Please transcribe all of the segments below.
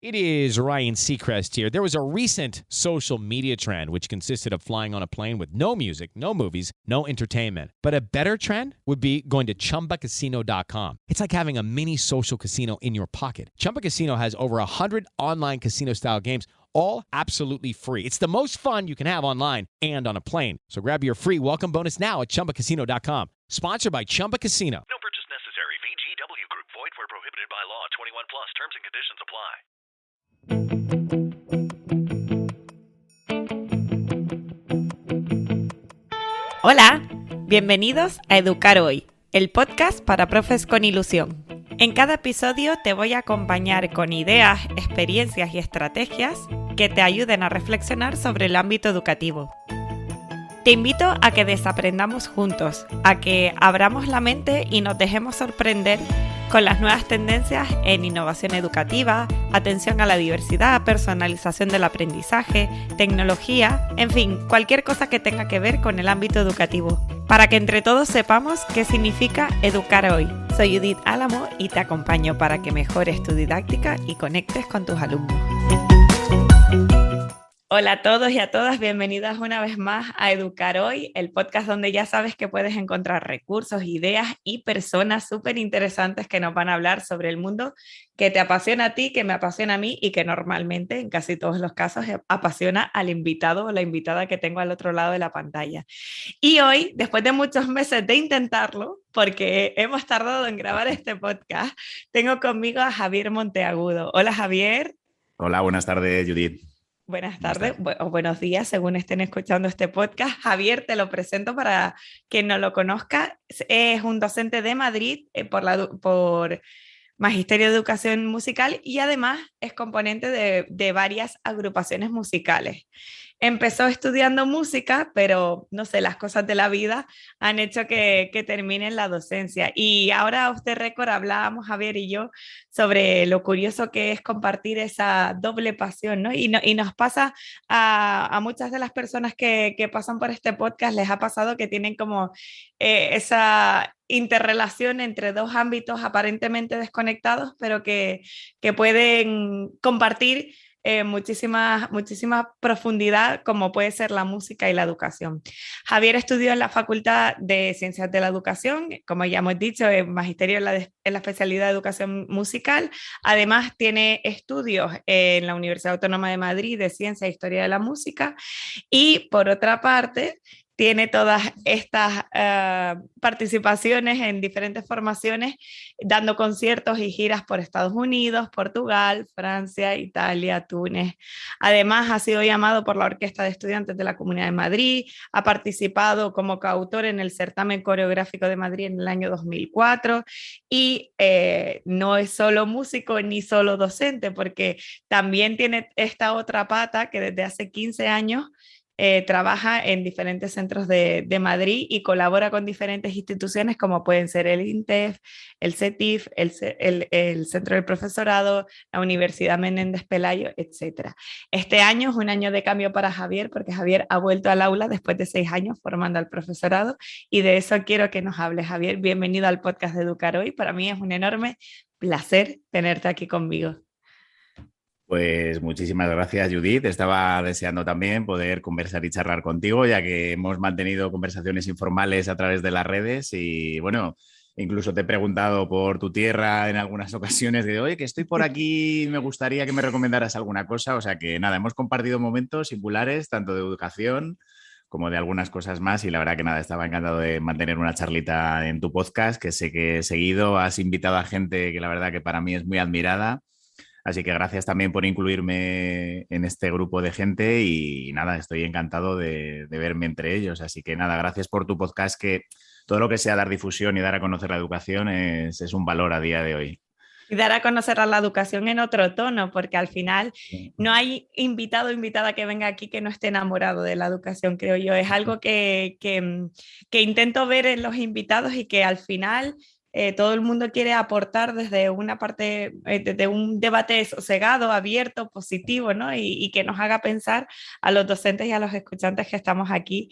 It is Ryan Seacrest here. There was a recent social media trend which consisted of flying on a plane with no music, no movies, no entertainment. But a better trend would be going to ChumbaCasino.com. It's like having a mini social casino in your pocket. Chumba Casino has over 100 online casino-style games, all absolutely free. It's the most fun you can have online and on a plane. So grab your free welcome bonus now at ChumbaCasino.com. Sponsored by Chumba Casino. No purchase necessary. VGW Group. Void where prohibited by law. 21 plus. Terms and conditions apply. Hola, bienvenidos a Educar Hoy, el podcast para profes con ilusión. En cada episodio te voy a acompañar con ideas, experiencias y estrategias que te ayuden a reflexionar sobre el ámbito educativo. Te invito a que desaprendamos juntos, a que abramos la mente y nos dejemos sorprender con las nuevas tendencias en innovación educativa, atención a la diversidad, personalización del aprendizaje, tecnología, en fin, cualquier cosa que tenga que ver con el ámbito educativo, para que entre todos sepamos qué significa educar hoy. Soy Judith Álamo y te acompaño para que mejores tu didáctica y conectes con tus alumnos. Hola a todos y a todas, bienvenidas una vez más a Educar Hoy, el podcast donde ya sabes que puedes encontrar recursos, ideas y personas súper interesantes que nos van a hablar sobre el mundo que te apasiona a ti, que me apasiona a mí y que normalmente, en casi todos los casos, apasiona al invitado o la invitada que tengo al otro lado de la pantalla. Y hoy, después de muchos meses de intentarlo, porque hemos tardado en grabar este podcast, tengo conmigo a Javier Monteagudo. Hola Javier. Hola, buenas tardes Judith. Buenas tardes o buenos días, según estén escuchando este podcast. Javier, te lo presento para quien no lo conozca. Es un docente de Madrid por Magisterio de Educación Musical y además es componente de varias agrupaciones musicales. Empezó estudiando música, pero no sé, las cosas de la vida han hecho que termine en la docencia. Y ahora off the record hablábamos, Javier y yo, sobre lo curioso que es compartir esa doble pasión, ¿no? Y nos pasa a muchas de las personas que pasan por este podcast, les ha pasado que tienen como esa interrelación entre dos ámbitos aparentemente desconectados, pero que pueden compartir muchísima profundidad, como puede ser la música y la educación. Javier estudió en la Facultad de Ciencias de la Educación, como ya hemos dicho, en magisterio en la especialidad de Educación Musical. Además, tiene estudios en la Universidad Autónoma de Madrid de Ciencia e Historia de la Música. Y por otra parte, tiene todas estas participaciones en diferentes formaciones, dando conciertos y giras por Estados Unidos, Portugal, Francia, Italia, Túnez. Además, ha sido llamado por la Orquesta de Estudiantes de la Comunidad de Madrid, ha participado como coautor en el Certamen Coreográfico de Madrid en el año 2004 y no es solo músico ni solo docente, porque también tiene esta otra pata que desde hace 15 años trabaja en diferentes centros de Madrid y colabora con diferentes instituciones como pueden ser el INTEF, el CETIF, el Centro del Profesorado, la Universidad Menéndez Pelayo, etc. Este año es un año de cambio para Javier porque Javier ha vuelto al aula después de 6 años formando al profesorado y de eso quiero que nos hable. Javier, bienvenido al podcast de Educar Hoy. Para mí es un enorme placer tenerte aquí conmigo. Pues muchísimas gracias Judith, estaba deseando también poder conversar y charlar contigo, ya que hemos mantenido conversaciones informales a través de las redes y bueno, incluso te he preguntado por tu tierra en algunas ocasiones de oye, que estoy por aquí, me gustaría que me recomendaras alguna cosa, o sea que nada, hemos compartido momentos singulares, tanto de educación como de algunas cosas más y la verdad que nada, estaba encantado de mantener una charlita en tu podcast, que sé que seguido has invitado a gente que la verdad que para mí es muy admirada. Así que gracias también por incluirme en este grupo de gente y nada, estoy encantado de verme entre ellos. Así que nada, gracias por tu podcast, que todo lo que sea dar difusión y dar a conocer la educación es un valor a día de hoy. Y dar a conocer a la educación en otro tono, porque al final no hay invitado o invitada que venga aquí que no esté enamorado de la educación, creo yo. Es algo que intento ver en los invitados y que al final todo el mundo quiere aportar desde una parte, desde un debate sosegado, abierto, positivo, ¿no? Y que nos haga pensar a los docentes y a los escuchantes que estamos aquí,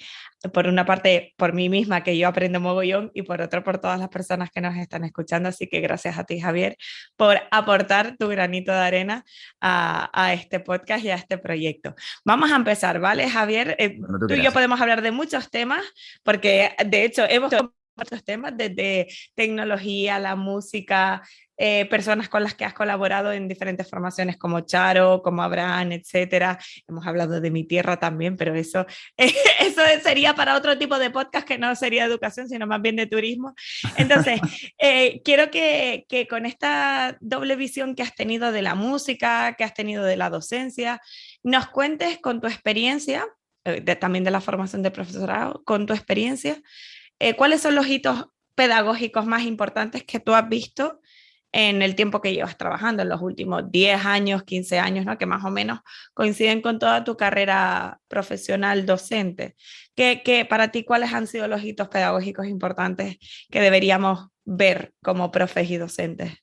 por una parte por mí misma, que yo aprendo mogollón, y por otra por todas las personas que nos están escuchando. Así que gracias a ti, Javier, por aportar tu granito de arena a este podcast y a este proyecto. Vamos a empezar, ¿vale, Javier? Cuando tú Tú y yo quieras. podemos hablar de muchos temas, porque de hecho hemos otros temas, desde tecnología, la música, personas con las que has colaborado en diferentes formaciones como Charo, como Abraham, etcétera. Hemos hablado de mi tierra también, pero eso, eso sería para otro tipo de podcast que no sería educación, sino más bien de turismo. Entonces, quiero que con esta doble visión que has tenido de la música, que has tenido de la docencia, nos cuentes con tu experiencia, también de la formación de profesorado, con tu experiencia, ¿cuáles son los hitos pedagógicos más importantes que tú has visto en el tiempo que llevas trabajando, en los últimos 10 años, 15 años, ¿no? Que más o menos coinciden con toda tu carrera profesional docente? Para ti, ¿cuáles han sido los hitos pedagógicos importantes que deberíamos ver como profes y docentes?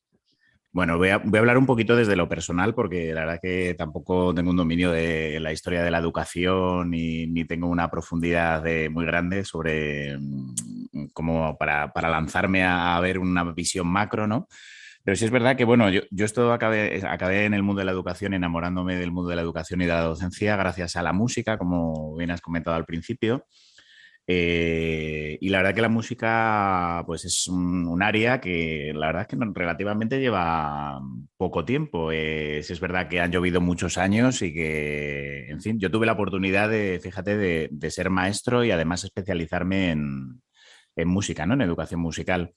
Bueno, voy a hablar un poquito desde lo personal porque la verdad que tampoco tengo un dominio de la historia de la educación ni tengo una profundidad muy grande sobre como para lanzarme a ver una visión macro, ¿no? Pero sí es verdad que, bueno, yo esto acabé en el mundo de la educación, enamorándome del mundo de la educación y de la docencia gracias a la música, como bien has comentado al principio. Y la verdad que la música pues es un área que la verdad es que relativamente lleva poco tiempo. Sí es verdad que han llovido muchos años y que, en fin, yo tuve la oportunidad fíjate, de ser maestro y además especializarme en música, ¿no? En educación musical.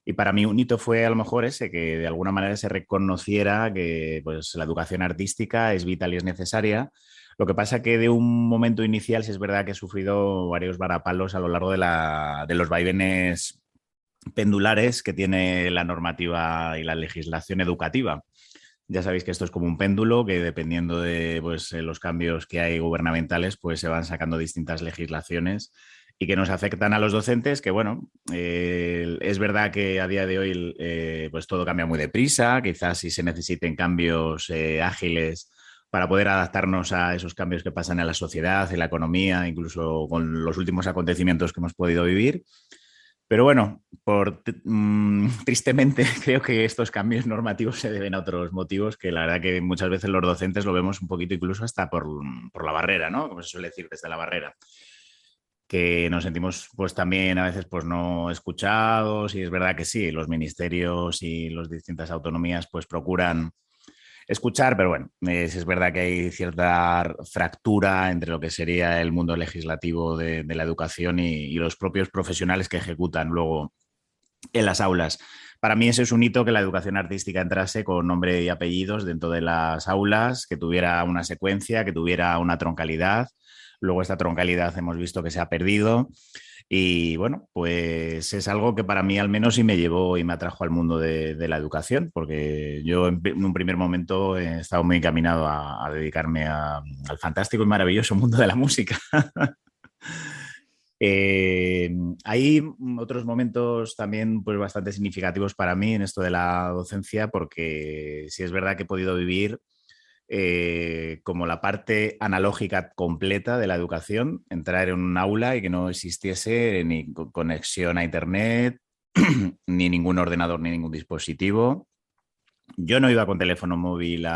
Y para mí un hito fue a lo mejor ese, que de alguna manera se reconociera que pues, la educación artística es vital y es necesaria. Lo que pasa que de un momento inicial sí es verdad que he sufrido varios varapalos a lo largo de los vaivenes pendulares que tiene la normativa y la legislación educativa. Ya sabéis que esto es como un péndulo que dependiendo de pues, los cambios que hay gubernamentales, pues se van sacando distintas legislaciones y que nos afectan a los docentes, que bueno, es verdad que a día de hoy pues todo cambia muy deprisa, quizás si se necesiten cambios ágiles para poder adaptarnos a esos cambios que pasan en la sociedad, en la economía, incluso con los últimos acontecimientos que hemos podido vivir. Pero bueno, tristemente creo que estos cambios normativos se deben a otros motivos que la verdad que muchas veces los docentes lo vemos un poquito incluso hasta por la barrera, ¿no? Como se suele decir, desde la barrera. Que nos sentimos pues también a veces pues no escuchados y es verdad que sí, los ministerios y las distintas autonomías pues procuran escuchar, pero bueno, es verdad que hay cierta fractura entre lo que sería el mundo legislativo de la educación y los propios profesionales que ejecutan luego en las aulas. Para mí ese es un hito que la educación artística entrase con nombre y apellidos dentro de las aulas, que tuviera una secuencia, que tuviera una troncalidad. Luego esta troncalidad hemos visto que se ha perdido y bueno, pues es algo que para mí al menos sí me llevó y me atrajo al mundo de la educación, porque yo en un primer momento he estado muy encaminado a dedicarme al fantástico y maravilloso mundo de la música. Hay otros momentos también pues, bastante significativos para mí en esto de la docencia, porque sí es verdad que he podido vivir como la parte analógica completa de la educación, entrar en un aula y que no existiese ni conexión a Internet, ni ningún ordenador, ni ningún dispositivo. Yo no iba con teléfono móvil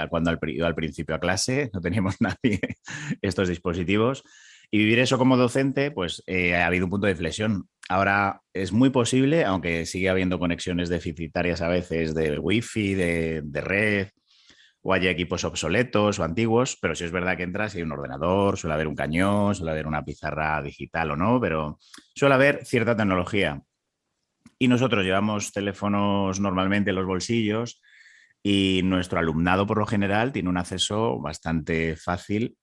cuando iba al principio a clase, no teníamos nadie estos dispositivos. Y vivir eso como docente, pues ha habido un punto de inflexión. Ahora es muy posible, aunque sigue habiendo conexiones deficitarias a veces de wifi, de red, o haya equipos obsoletos o antiguos, pero sí es verdad que entras y hay un ordenador, suele haber un cañón, suele haber una pizarra digital o no, pero suele haber cierta tecnología. Y nosotros llevamos teléfonos normalmente en los bolsillos y nuestro alumnado por lo general tiene un acceso bastante fácil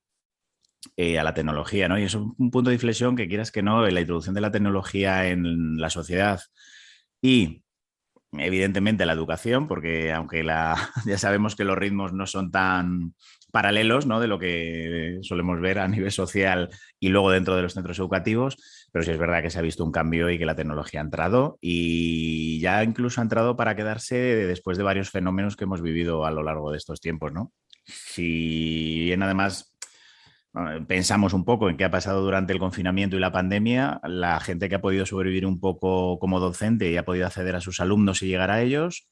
a la tecnología, ¿no? Y es un punto de inflexión que quieras que no, la introducción de la tecnología en la sociedad y evidentemente la educación, porque aunque ya sabemos que los ritmos no son tan paralelos, ¿no?, de lo que solemos ver a nivel social y luego dentro de los centros educativos, pero sí es verdad que se ha visto un cambio y que la tecnología ha entrado y ya incluso ha entrado para quedarse después de varios fenómenos que hemos vivido a lo largo de estos tiempos, ¿no? Si bien además pensamos un poco en qué ha pasado durante el confinamiento y la pandemia, la gente que ha podido sobrevivir un poco como docente y ha podido acceder a sus alumnos y llegar a ellos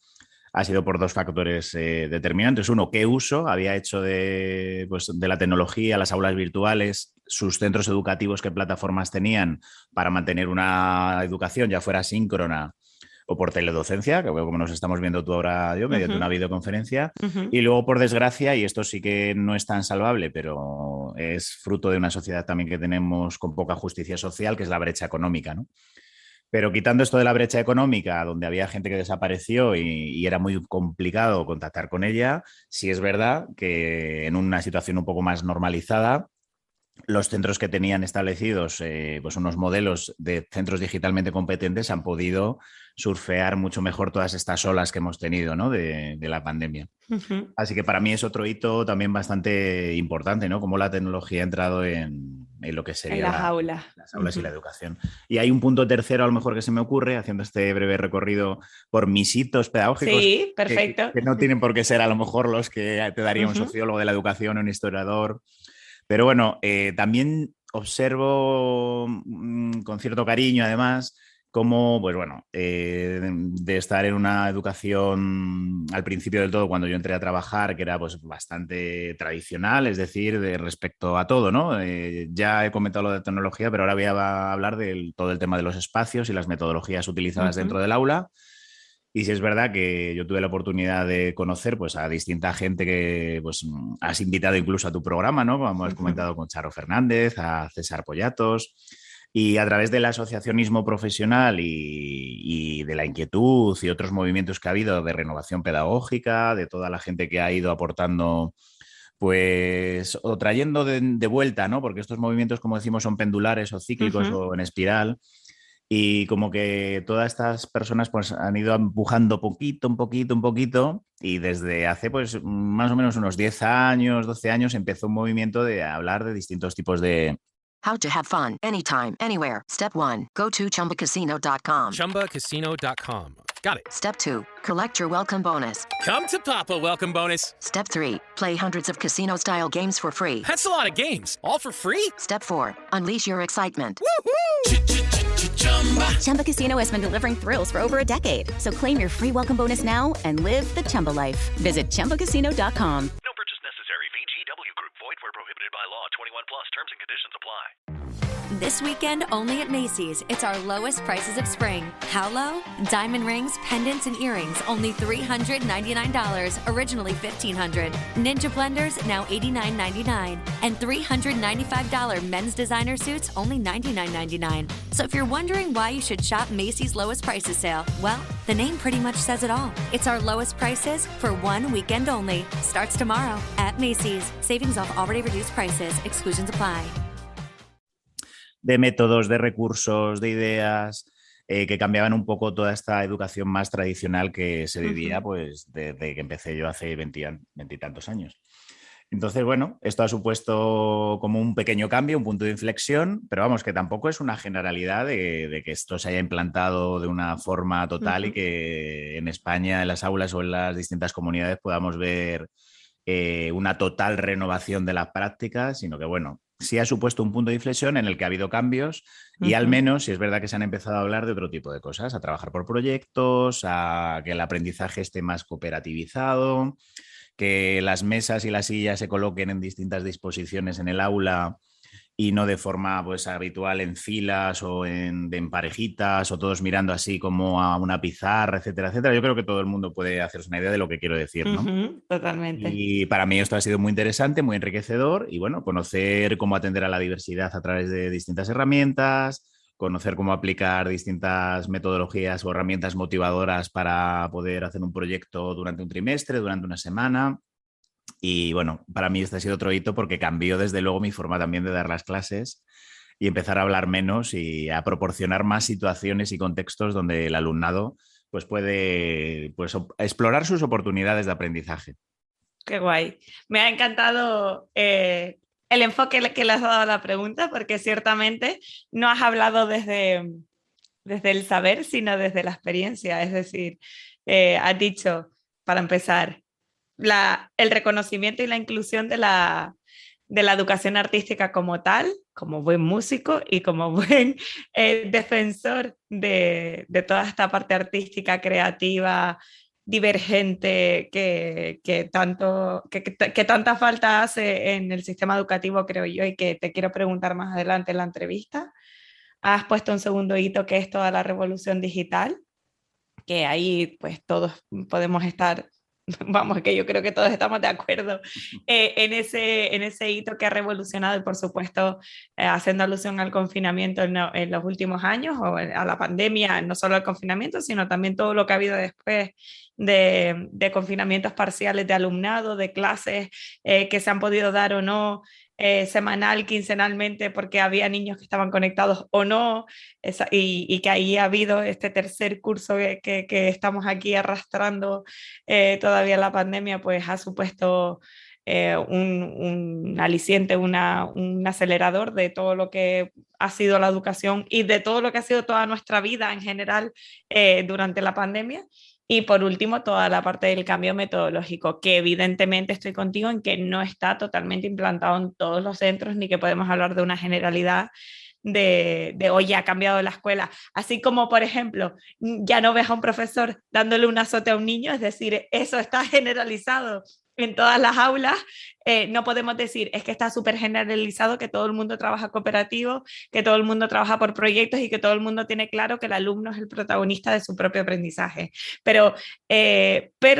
ha sido por dos factores determinantes. Uno, qué uso había hecho pues, de la tecnología, las aulas virtuales, sus centros educativos, qué plataformas tenían para mantener una educación, ya fuera síncrona o por teledocencia, que veo como nos estamos viendo tú ahora yo, mediante una videoconferencia. Y luego, por desgracia, y esto sí que no es tan salvable, pero es fruto de una sociedad también que tenemos con poca justicia social, que es la brecha económica, ¿no? Pero quitando esto de la brecha económica, donde había gente que desapareció y era muy complicado contactar con ella, sí es verdad que en una situación un poco más normalizada, los centros que tenían establecidos pues unos modelos de centros digitalmente competentes han podido surfear mucho mejor todas estas olas que hemos tenido, ¿no?, de la pandemia. Así que para mí es otro hito también bastante importante, ¿no?, cómo la tecnología ha entrado en lo que sería En las aulas. las aulas y la educación. Y hay un punto tercero a lo mejor que se me ocurre, haciendo este breve recorrido por mis hitos pedagógicos. Sí, perfecto. Que no tienen por qué ser a lo mejor los que te daría un sociólogo de la educación o un historiador. Pero bueno, también observo con cierto cariño, además, cómo, pues bueno, de estar en una educación al principio del todo, cuando yo entré a trabajar, que era pues bastante tradicional, es decir, respecto a todo, ¿no? Ya he comentado lo de tecnología, pero ahora voy a hablar de todo el tema de los espacios y las metodologías utilizadas dentro del aula. Y sí es verdad que yo tuve la oportunidad de conocer pues, a distinta gente que pues, has invitado incluso a tu programa, ¿no? Como hemos comentado con Charo Fernández, a César Pollatos. Y a través del asociacionismo profesional y de la inquietud y otros movimientos que ha habido de renovación pedagógica, de toda la gente que ha ido aportando, pues, o trayendo de vuelta, ¿no? Porque estos movimientos, como decimos, son pendulares o cíclicos o en espiral. Y como que todas estas personas pues, han ido empujando un poquito, y desde hace pues más o menos unos 10 años, 12 años, empezó un movimiento de hablar de distintos tipos de... How to have fun anytime, anywhere. Step 1, go to ChumbaCasino.com. ChumbaCasino.com. Got it. Step 2, collect your welcome bonus. Come to Papa Welcome Bonus. Step 3, play hundreds of casino-style games for free. That's a lot of games, all for free? Step 4, unleash your excitement. Chumba Casino has been delivering thrills for over a decade. So claim your free welcome bonus now and live the Chumba life. Visit ChumbaCasino.com. No purchase necessary. VGW Group. Void where prohibited by law. 21 plus. Terms and conditions apply. This weekend, only at Macy's, it's our lowest prices of spring. How low? Diamond rings, pendants, and earrings, only $399, originally $1,500. Ninja blenders, now $89.99. And $395 men's designer suits, only $99.99. So if you're wondering why you should shop Macy's lowest prices sale, well, the name pretty much says it all. It's our lowest prices for one weekend only. Starts tomorrow at Macy's. Savings off already reduced prices. Exclusions apply. De métodos, de recursos, de ideas, que cambiaban un poco toda esta educación más tradicional que se vivía pues desde que empecé yo hace 20 y tantos años. Entonces, bueno, esto ha supuesto como un pequeño cambio, un punto de inflexión, pero vamos, que tampoco es una generalidad de que esto se haya implantado de una forma total y que en España, en las aulas o en las distintas comunidades podamos ver una total renovación de las prácticas, sino que, bueno, sí ha supuesto un punto de inflexión en el que ha habido cambios y al menos sí es verdad que se han empezado a hablar de otro tipo de cosas, a trabajar por proyectos, a que el aprendizaje esté más cooperativizado, que las mesas y las sillas se coloquen en distintas disposiciones en el aula y no de forma pues, habitual en filas o en parejitas o todos mirando así como a una pizarra, etcétera, etcétera. Yo creo que todo el mundo puede hacerse una idea de lo que quiero decir, ¿no? Totalmente. Y para mí esto ha sido muy interesante, muy enriquecedor y bueno, conocer cómo atender a la diversidad a través de distintas herramientas, conocer cómo aplicar distintas metodologías o herramientas motivadoras para poder hacer un proyecto durante un trimestre, durante una semana. Y bueno, para mí este ha sido otro hito porque cambió desde luego mi forma también de dar las clases y empezar a hablar menos y a proporcionar más situaciones y contextos donde el alumnado pues puede pues, explorar sus oportunidades de aprendizaje. Qué guay. Me ha encantado el enfoque que le has dado a la pregunta, porque ciertamente no has hablado desde el saber, sino desde la experiencia. Es decir, has dicho, para empezar, el reconocimiento y la inclusión de la educación artística como tal, como buen músico y como buen defensor de toda esta parte artística, creativa, divergente, que tanta falta hace en el sistema educativo, creo yo, y que te quiero preguntar más adelante en la entrevista. Has puesto un segundo hito, que es toda la revolución digital, que ahí pues todos podemos estar, vamos, que yo creo que todos estamos de acuerdo en ese hito que ha revolucionado y por supuesto haciendo alusión al confinamiento en los últimos años o a la pandemia, no solo el confinamiento, sino también todo lo que ha habido después de confinamientos parciales de alumnado, de clases que se han podido dar o no. Semanal, quincenalmente, porque había niños que estaban conectados o no, y que ahí ha habido este tercer curso que estamos aquí arrastrando todavía la pandemia, pues ha supuesto un aliciente, un acelerador de todo lo que ha sido la educación y de todo lo que ha sido toda nuestra vida en general durante la pandemia. Y por último, toda la parte del cambio metodológico, que evidentemente estoy contigo en que no está totalmente implantado en todos los centros, ni que podemos hablar de una generalidad de hoy ha cambiado la escuela. Así como, por ejemplo, ya no ves a un profesor dándole un azote a un niño, es decir, eso está generalizado en todas las aulas. No podemos decir, es que está súper generalizado, que todo el mundo trabaja cooperativo, que todo el mundo trabaja por proyectos y que todo el mundo tiene claro que el alumno es el protagonista de su propio aprendizaje. Pero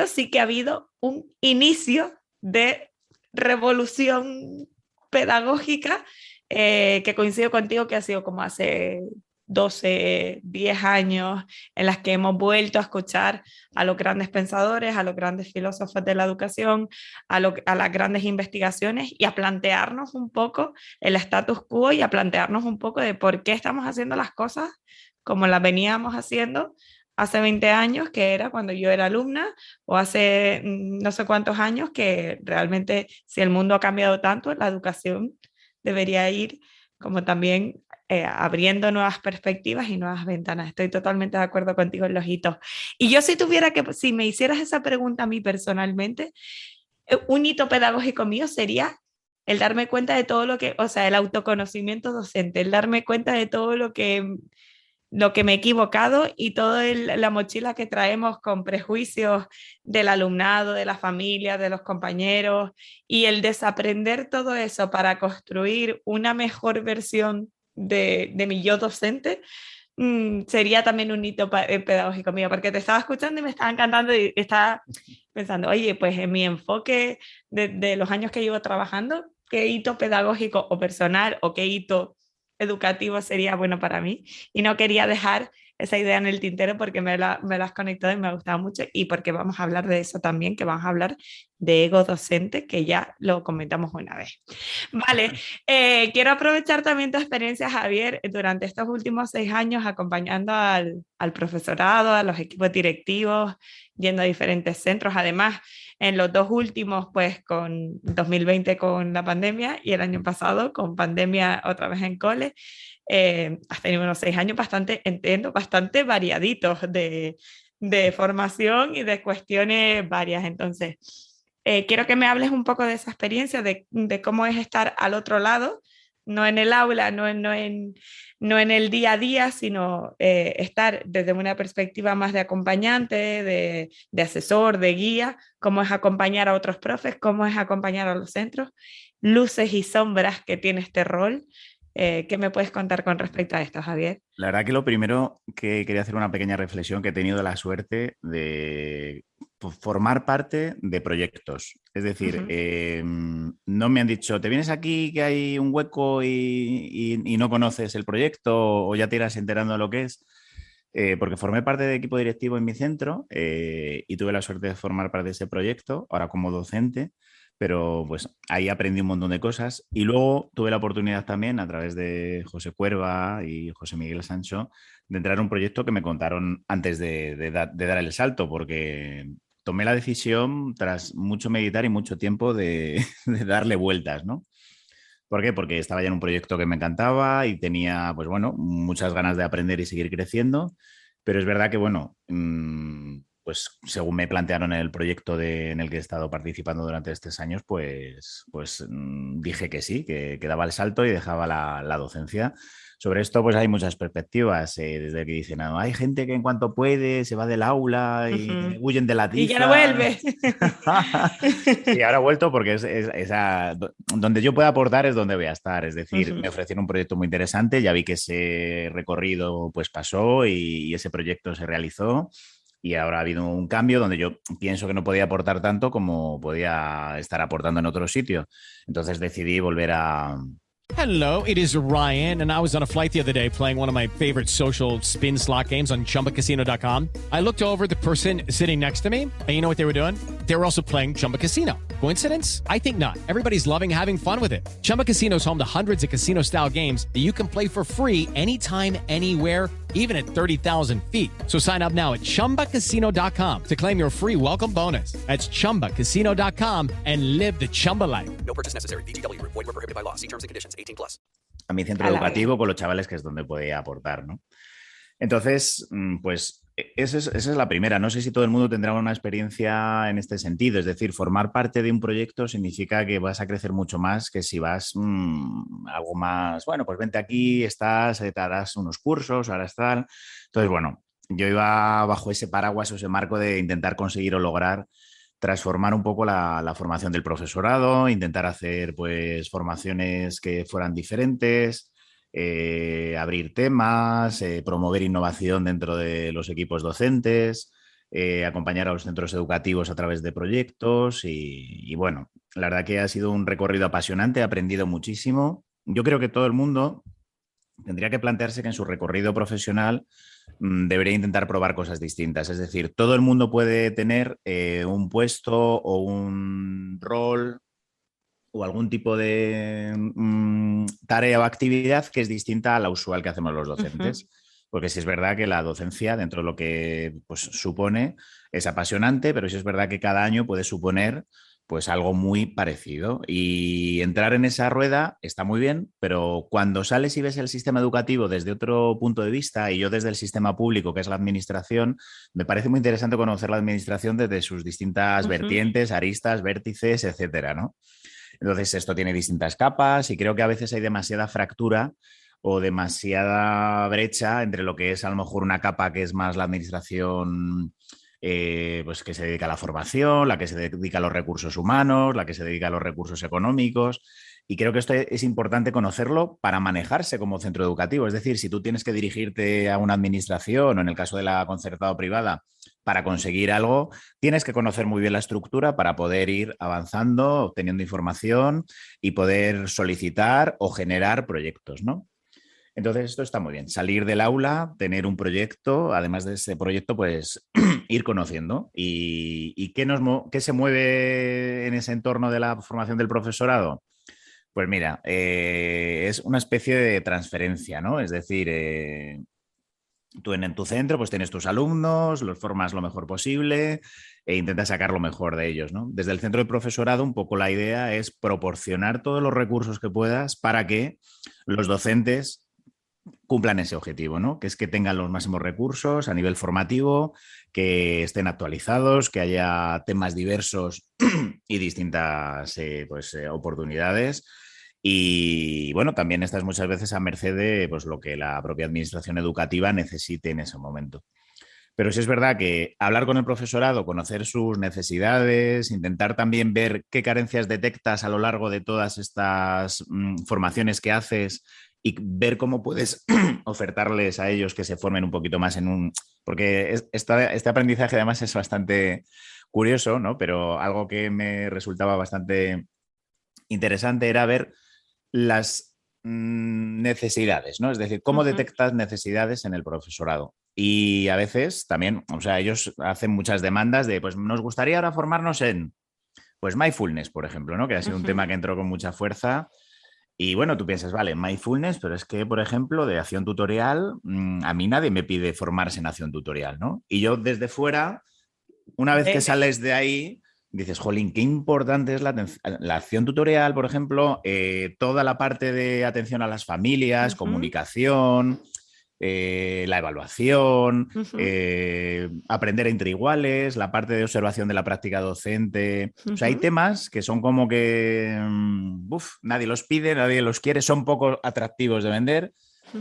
sí que ha habido un inicio de revolución pedagógica que coincido contigo que ha sido como hace 12, 10 años en las que hemos vuelto a escuchar a los grandes pensadores, a los grandes filósofos de la educación, a las grandes investigaciones y a plantearnos un poco el status quo y a plantearnos un poco de por qué estamos haciendo las cosas como las veníamos haciendo hace 20 años, que era cuando yo era alumna, o hace no sé cuántos años, que realmente si el mundo ha cambiado tanto, la educación debería ir como también abriendo nuevas perspectivas y nuevas ventanas. Estoy totalmente de acuerdo contigo en los hitos. Y yo si me hicieras esa pregunta a mí personalmente, un hito pedagógico mío sería el darme cuenta de todo lo que, o sea, el autoconocimiento docente, el darme cuenta de todo lo que me he equivocado y toda la mochila que traemos con prejuicios del alumnado, de la familia, de los compañeros, y el desaprender todo eso para construir una mejor versión de mi yo docente, sería también un hito pedagógico mío, porque te estaba escuchando y me estaba encantando y estaba pensando, oye, pues en mi enfoque de los años que llevo trabajando, ¿qué hito pedagógico o personal o qué hito educativo sería bueno para mí? Y no quería dejar esa idea en el tintero porque me la has conectado y me ha gustado mucho, y porque vamos a hablar de eso también, que vamos a hablar de ego docente, que ya lo comentamos una vez. Vale, quiero aprovechar también tu experiencia, Javier, durante estos últimos 6 años acompañando al profesorado, a los equipos directivos, yendo a diferentes centros. Además, en los 2 últimos, pues con 2020 con la pandemia y el año pasado con pandemia otra vez en cole, has tenido unos 6 años bastante variaditos de formación y de cuestiones varias. Entonces, quiero que me hables un poco de esa experiencia, de cómo es estar al otro lado, no en el aula, no en el día a día, sino estar desde una perspectiva más de acompañante, de asesor, de guía, cómo es acompañar a otros profes, cómo es acompañar a los centros, luces y sombras que tiene este rol. ¿Qué me puedes contar con respecto a esto, Javier? La verdad que lo primero que quería hacer una pequeña reflexión, que he tenido la suerte de formar parte de proyectos. Es decir, no me han dicho, te vienes aquí que hay un hueco y no conoces el proyecto o ya te irás enterando de lo que es. Porque formé parte del equipo directivo en mi centro y tuve la suerte de formar parte de ese proyecto, ahora como docente, pero pues ahí aprendí un montón de cosas y luego tuve la oportunidad también a través de José Cuerva y José Miguel Sancho de entrar en un proyecto que me contaron antes de dar el salto, porque tomé la decisión tras mucho meditar y mucho tiempo de darle vueltas, ¿no? ¿Por qué? Porque estaba ya en un proyecto que me encantaba y tenía, pues bueno, muchas ganas de aprender y seguir creciendo, pero es verdad que, bueno, pues según me plantearon el proyecto en el que he estado participando durante estos años, pues dije que sí, que daba el salto y dejaba la docencia. Sobre esto, pues hay muchas perspectivas, desde que dicen, "No, hay gente que en cuanto puede se va del aula y huyen de la Y tiza". ya no vuelve. Sí, ahora he vuelto porque donde yo pueda aportar es donde voy a estar. Es decir, Ujú. me ofrecieron un proyecto muy interesante, ya vi que ese recorrido pues pasó y ese proyecto se realizó y ahora ha habido un cambio donde yo pienso que no podía aportar tanto como podía estar aportando en otro sitio. Entonces decidí volver a... Hello, it is Ryan, and I was on a flight the other day playing one of my favorite social spin slot games on ChumbaCasino.com. I looked over at the person sitting next to me, and you know what they were doing? They were also playing Chumba Casino. Coincidence? I think not. Everybody's loving having fun with it. Chumba Casino is home to hundreds of casino-style games that you can play for free anytime, anywhere, even at 30,000 feet. So sign up now at ChumbaCasino.com to claim your free welcome bonus. That's ChumbaCasino.com and live the Chumba life. No purchase necessary. VGW Group. Void were prohibited by law. See terms and conditions. 18 plus. a mi centro A la educativo con los chavales, que es donde podía aportar, ¿no? Entonces, pues esa es la primera. No sé si todo el mundo tendrá una experiencia en este sentido. Es decir, formar parte de un proyecto significa que vas a crecer mucho más que si vas algo más, bueno, pues vente aquí, estás, te harás unos cursos, ahora tal. Entonces, bueno, yo iba bajo ese paraguas o ese marco de intentar conseguir o lograr transformar un poco la formación del profesorado, intentar hacer pues formaciones que fueran diferentes, abrir temas, promover innovación dentro de los equipos docentes, acompañar a los centros educativos a través de proyectos y bueno, la verdad que ha sido un recorrido apasionante, he aprendido muchísimo. Yo creo que todo el mundo tendría que plantearse que en su recorrido profesional debería intentar probar cosas distintas. Es decir, todo el mundo puede tener un puesto o un rol o algún tipo de tarea o actividad que es distinta a la usual que hacemos los docentes. Porque sí es verdad que la docencia, dentro de lo que pues, supone, es apasionante, pero sí es verdad que cada año puede suponer pues algo muy parecido. Y entrar en esa rueda está muy bien, pero cuando sales y ves el sistema educativo desde otro punto de vista, y yo desde el sistema público, que es la administración, me parece muy interesante conocer la administración desde sus distintas vertientes, aristas, vértices, etcétera, ¿no? Entonces, esto tiene distintas capas y creo que a veces hay demasiada fractura o demasiada brecha entre lo que es a lo mejor una capa que es más la administración pues que se dedica a la formación, la que se dedica a los recursos humanos, la que se dedica a los recursos económicos. Y creo que esto es importante conocerlo para manejarse como centro educativo. Es decir, si tú tienes que dirigirte a una administración o en el caso de la concertada o privada para conseguir algo, tienes que conocer muy bien la estructura para poder ir avanzando, obteniendo información y poder solicitar o generar proyectos, ¿no? Entonces, esto está muy bien. Salir del aula, tener un proyecto, además de ese proyecto, pues ir conociendo. ¿Y qué se mueve en ese entorno de la formación del profesorado? Pues mira, es una especie de transferencia, ¿no? Es decir, tú en tu centro pues tienes tus alumnos, los formas lo mejor posible e intentas sacar lo mejor de ellos, ¿no? Desde el centro de profesorado un poco la idea es proporcionar todos los recursos que puedas para que los docentes cumplan ese objetivo, ¿no? Que es que tengan los máximos recursos a nivel formativo, que estén actualizados, que haya temas diversos y distintas oportunidades. Y bueno, también estás muchas veces a merced de pues, lo que la propia administración educativa necesite en ese momento. Pero sí es verdad que hablar con el profesorado, conocer sus necesidades, intentar también ver qué carencias detectas a lo largo de todas estas formaciones que haces y ver cómo puedes ofertarles a ellos que se formen un poquito más en un... Porque este aprendizaje además es bastante curioso, ¿no? Pero algo que me resultaba bastante interesante era ver las necesidades, ¿no? Es decir, cómo detectas necesidades en el profesorado. Y a veces también, o sea, ellos hacen muchas demandas de, pues nos gustaría ahora formarnos en... Pues mindfulness, por ejemplo, ¿no? Que ha sido un tema que entró con mucha fuerza. Y bueno, tú piensas, vale, mindfulness, pero es que, por ejemplo, de acción tutorial, a mí nadie me pide formarse en acción tutorial, ¿no? Y yo desde fuera, una vez que sales de ahí, dices, jolín, qué importante es la acción tutorial, por ejemplo, toda la parte de atención a las familias, comunicación, la evaluación, aprender entre iguales, la parte de observación de la práctica docente. O sea, hay temas que son como que nadie los pide, nadie los quiere, son poco atractivos de vender.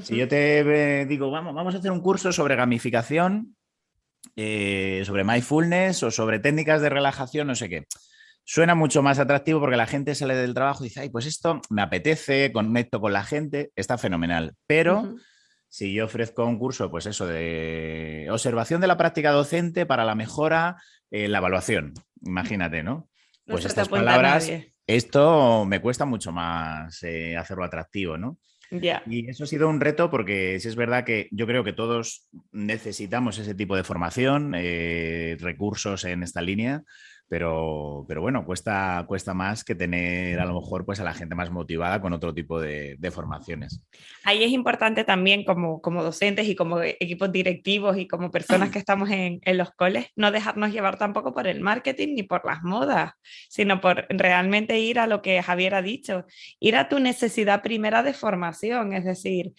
Si yo te digo, vamos a hacer un curso sobre gamificación, sobre mindfulness o sobre técnicas de relajación, no sé qué. Suena mucho más atractivo porque la gente sale del trabajo y dice, ay, pues esto me apetece, conecto con la gente, está fenomenal. Pero si yo ofrezco un curso, pues eso, de observación de la práctica docente para la mejora en la evaluación, imagínate, ¿no? Pues estas palabras, esto me cuesta mucho más hacerlo atractivo, ¿no? Yeah. Y eso ha sido un reto porque sí es verdad que yo creo que todos necesitamos ese tipo de formación, recursos en esta línea, pero bueno, cuesta más que tener a lo mejor pues a la gente más motivada con otro tipo de formaciones. Ahí es importante también como docentes y como equipos directivos y como personas que estamos en los coles, no dejarnos llevar tampoco por el marketing ni por las modas, sino por realmente ir a lo que Javier ha dicho, ir a tu necesidad primera de formación, es decir,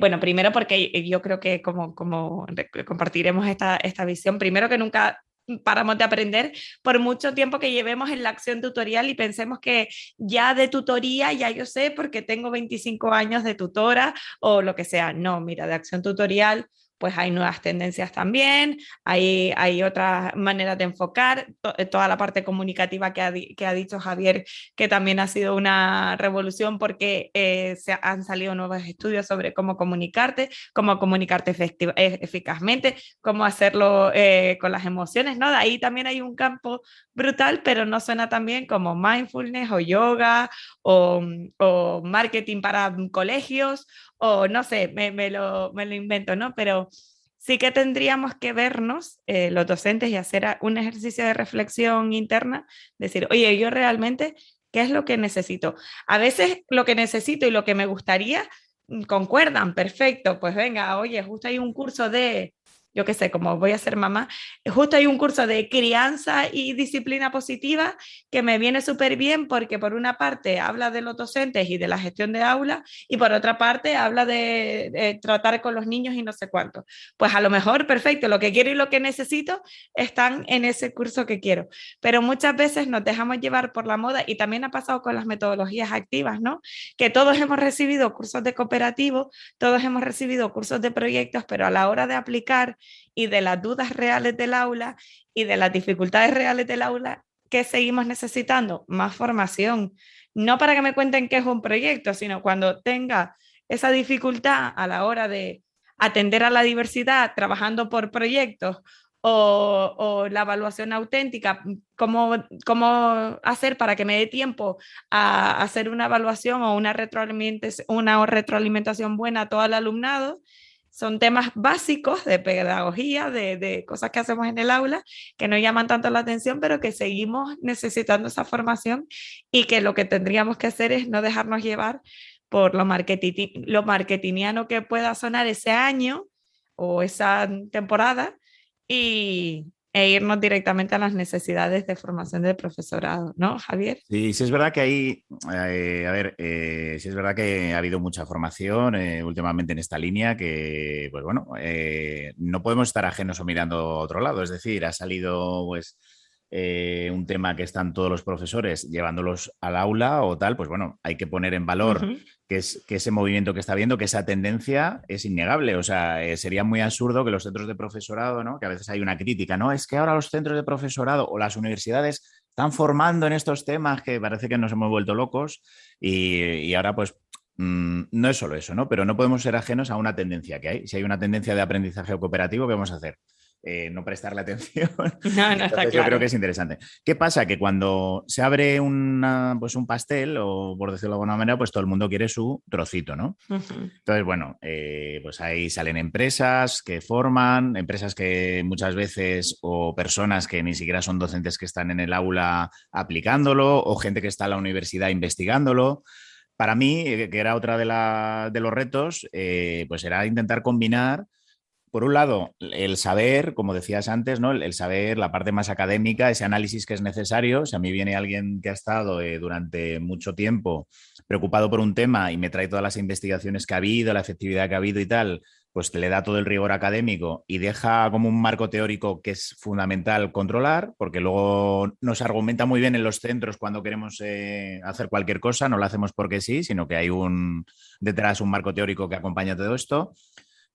bueno, primero porque yo creo que como compartiremos esta visión, primero que nunca paramos de aprender por mucho tiempo que llevemos en la acción tutorial y pensemos que ya de tutoría ya yo sé porque tengo 25 años de tutora o lo que sea. No, mira, de acción tutorial pues hay nuevas tendencias también, hay otras maneras de enfocar, toda la parte comunicativa que ha dicho Javier, que también ha sido una revolución porque han salido nuevos estudios sobre cómo comunicarte eficazmente, cómo hacerlo con las emociones, ¿no? De ahí también hay un campo brutal, pero no suena tan bien como mindfulness o yoga o marketing para colegios o no sé, me lo invento, ¿no? Pero sí que tendríamos que vernos los docentes y hacer un ejercicio de reflexión interna, decir, oye, yo realmente, ¿qué es lo que necesito? A veces lo que necesito y lo que me gustaría concuerdan, perfecto, pues venga, oye, justo hay un curso de, yo qué sé, como voy a ser mamá, justo hay un curso de crianza y disciplina positiva que me viene súper bien porque por una parte habla de los docentes y de la gestión de aula y por otra parte habla de tratar con los niños y no sé cuánto. Pues a lo mejor, perfecto, lo que quiero y lo que necesito están en ese curso que quiero. Pero muchas veces nos dejamos llevar por la moda y también ha pasado con las metodologías activas, ¿no? Que todos hemos recibido cursos de cooperativo, todos hemos recibido cursos de proyectos, pero a la hora de aplicar y de las dudas reales del aula y de las dificultades reales del aula, ¿qué seguimos necesitando? Más formación. No para que me cuenten qué es un proyecto, sino cuando tenga esa dificultad a la hora de atender a la diversidad trabajando por proyectos o la evaluación auténtica, cómo hacer para que me dé tiempo a hacer una evaluación o una retroalimentación buena a todo el alumnado. Son temas básicos de pedagogía, de cosas que hacemos en el aula, que no llaman tanto la atención, pero que seguimos necesitando esa formación y que lo que tendríamos que hacer es no dejarnos llevar por lo marketingiano que pueda sonar ese año o esa temporada e irnos directamente a las necesidades de formación del profesorado, ¿no, Javier? Sí, sí es verdad que hay, sí es verdad que ha habido mucha formación últimamente en esta línea que, pues bueno, no podemos estar ajenos o mirando a otro lado. Es decir, ha salido pues un tema que están todos los profesores llevándolos al aula o tal, pues bueno, hay que poner en valor que ese movimiento que está habiendo, que esa tendencia es innegable. O sea, sería muy absurdo que los centros de profesorado, ¿no? Que a veces hay una crítica, ¿no? Es que ahora los centros de profesorado o las universidades están formando en estos temas que parece que nos hemos vuelto locos y ahora pues no es solo eso, ¿no? Pero no podemos ser ajenos a una tendencia que hay. Si hay una tendencia de aprendizaje cooperativo, ¿qué vamos a hacer? no prestarle atención. No, está Entonces, claro. yo creo que es interesante. ¿Qué pasa? Que cuando se abre pues un pastel, o por decirlo de alguna manera, pues todo el mundo quiere su trocito, ¿no? Entonces, bueno, pues ahí salen empresas que forman, empresas que muchas veces, o personas que ni siquiera son docentes que están en el aula aplicándolo, o gente que está en la universidad investigándolo. Para mí, que era otra de los retos, pues era intentar combinar, por un lado, el saber, como decías antes, ¿no? El saber, la parte más académica, ese análisis que es necesario. Si a mí viene alguien que ha estado durante mucho tiempo preocupado por un tema y me trae todas las investigaciones que ha habido, la efectividad que ha habido y tal, pues le da todo el rigor académico y deja como un marco teórico que es fundamental controlar, porque luego nos argumenta muy bien en los centros cuando queremos hacer cualquier cosa, no lo hacemos porque sí, sino que hay detrás un marco teórico que acompaña todo esto.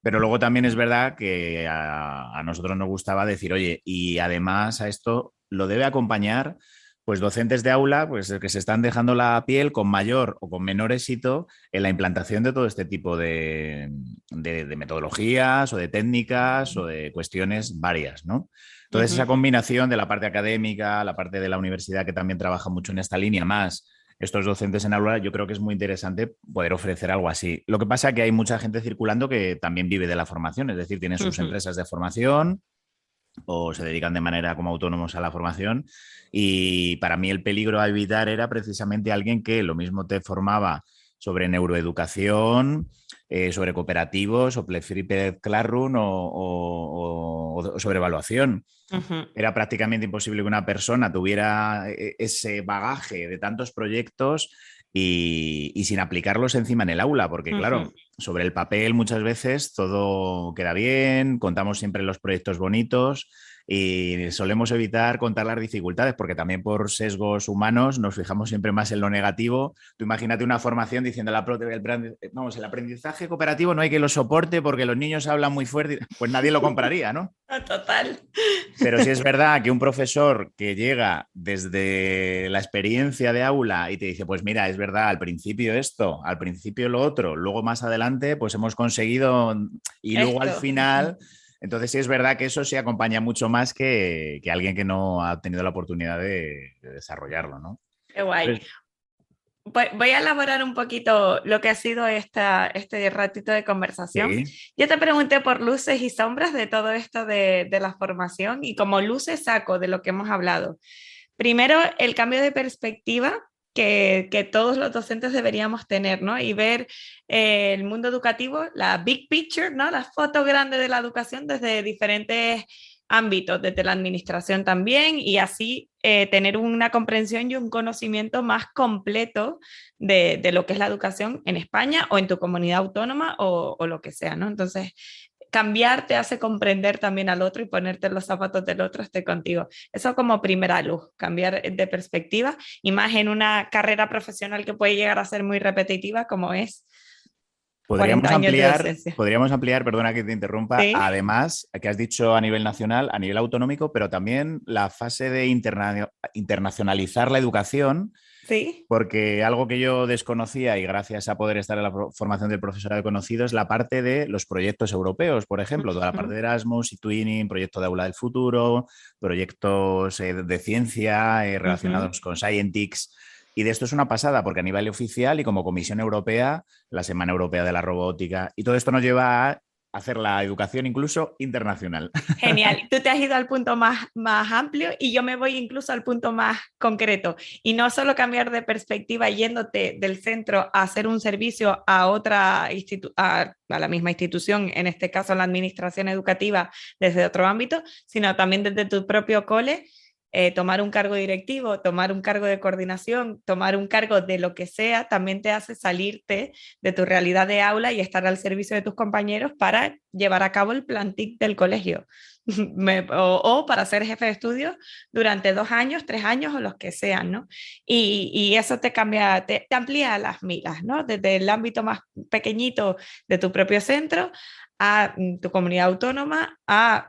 Pero luego también es verdad que a nosotros nos gustaba decir, oye, y además a esto lo debe acompañar pues docentes de aula pues, que se están dejando la piel con mayor o con menor éxito en la implantación de todo este tipo de metodologías o de técnicas o de cuestiones varias, ¿no? Entonces, esa combinación de la parte académica, la parte de la universidad que también trabaja mucho en esta línea, más estos docentes en aula, yo creo que es muy interesante poder ofrecer algo así. Lo que pasa es que hay mucha gente circulando que también vive de la formación, es decir, tienen sus empresas de formación o se dedican de manera como autónomos a la formación, y para mí el peligro a evitar era precisamente alguien que lo mismo te formaba sobre neuroeducación, sobre cooperativos, o Flipped Classroom o sobre evaluación. Era prácticamente imposible que una persona tuviera ese bagaje de tantos proyectos y sin aplicarlos encima en el aula, porque claro, sobre el papel muchas veces todo queda bien, contamos siempre los proyectos bonitos y solemos evitar contar las dificultades, porque también por sesgos humanos nos fijamos siempre más en lo negativo. Tú imagínate una formación diciendo el aprendizaje cooperativo no hay que lo soporte porque los niños hablan muy fuerte, pues nadie lo compraría, ¿no? Total. Pero sí es verdad que un profesor que llega desde la experiencia de aula y te dice, pues mira, es verdad, al principio esto, al principio lo otro, luego más adelante pues hemos conseguido y luego al final... Entonces sí es verdad que eso sí acompaña mucho más que alguien que no ha tenido la oportunidad de desarrollarlo, ¿no? Qué guay. Voy a elaborar un poquito lo que ha sido este ratito de conversación. Sí. Yo te pregunté por luces y sombras de todo esto de la formación, y como luces saco de lo que hemos hablado. Primero, el cambio de perspectiva que todos los docentes deberíamos tener, ¿no? Y ver el mundo educativo, la big picture, ¿no? La foto grande de la educación desde diferentes ámbitos, desde la administración también, y así tener una comprensión y un conocimiento más completo de lo que es la educación en España o en tu comunidad autónoma o lo que sea, ¿no? Entonces, cambiar te hace comprender también al otro y ponerte en los zapatos del otro, estoy contigo. Eso como primera luz, cambiar de perspectiva, y más en una carrera profesional que puede llegar a ser muy repetitiva como es. Podríamos ampliar, perdona que te interrumpa, ¿sí? Además, que has dicho a nivel nacional, a nivel autonómico, pero también la fase de internacionalizar la educación. Sí. Porque algo que yo desconocía, y gracias a poder estar en la formación del profesorado conocido, es la parte de los proyectos europeos, por ejemplo, toda la parte de Erasmus y Twinning, proyecto de Aula del Futuro, proyectos de ciencia relacionados con Scientix. Y de esto es una pasada, porque a nivel oficial y como Comisión Europea, la Semana Europea de la Robótica, y todo esto nos lleva a hacer la educación incluso internacional. Genial. Tú te has ido al punto más amplio y yo me voy incluso al punto más concreto. Y no solo cambiar de perspectiva yéndote del centro a hacer un servicio a otra a la misma institución, en este caso la administración educativa desde otro ámbito, sino también desde tu propio cole. Tomar un cargo directivo, tomar un cargo de coordinación, tomar un cargo de lo que sea, también te hace salirte de tu realidad de aula y estar al servicio de tus compañeros para llevar a cabo el plan TIC del colegio. o para ser jefe de estudio durante 2 años, 3 años o los que sean, ¿no? Y eso te cambia, te amplía las miras, ¿no? Desde el ámbito más pequeñito de tu propio centro a tu comunidad autónoma, a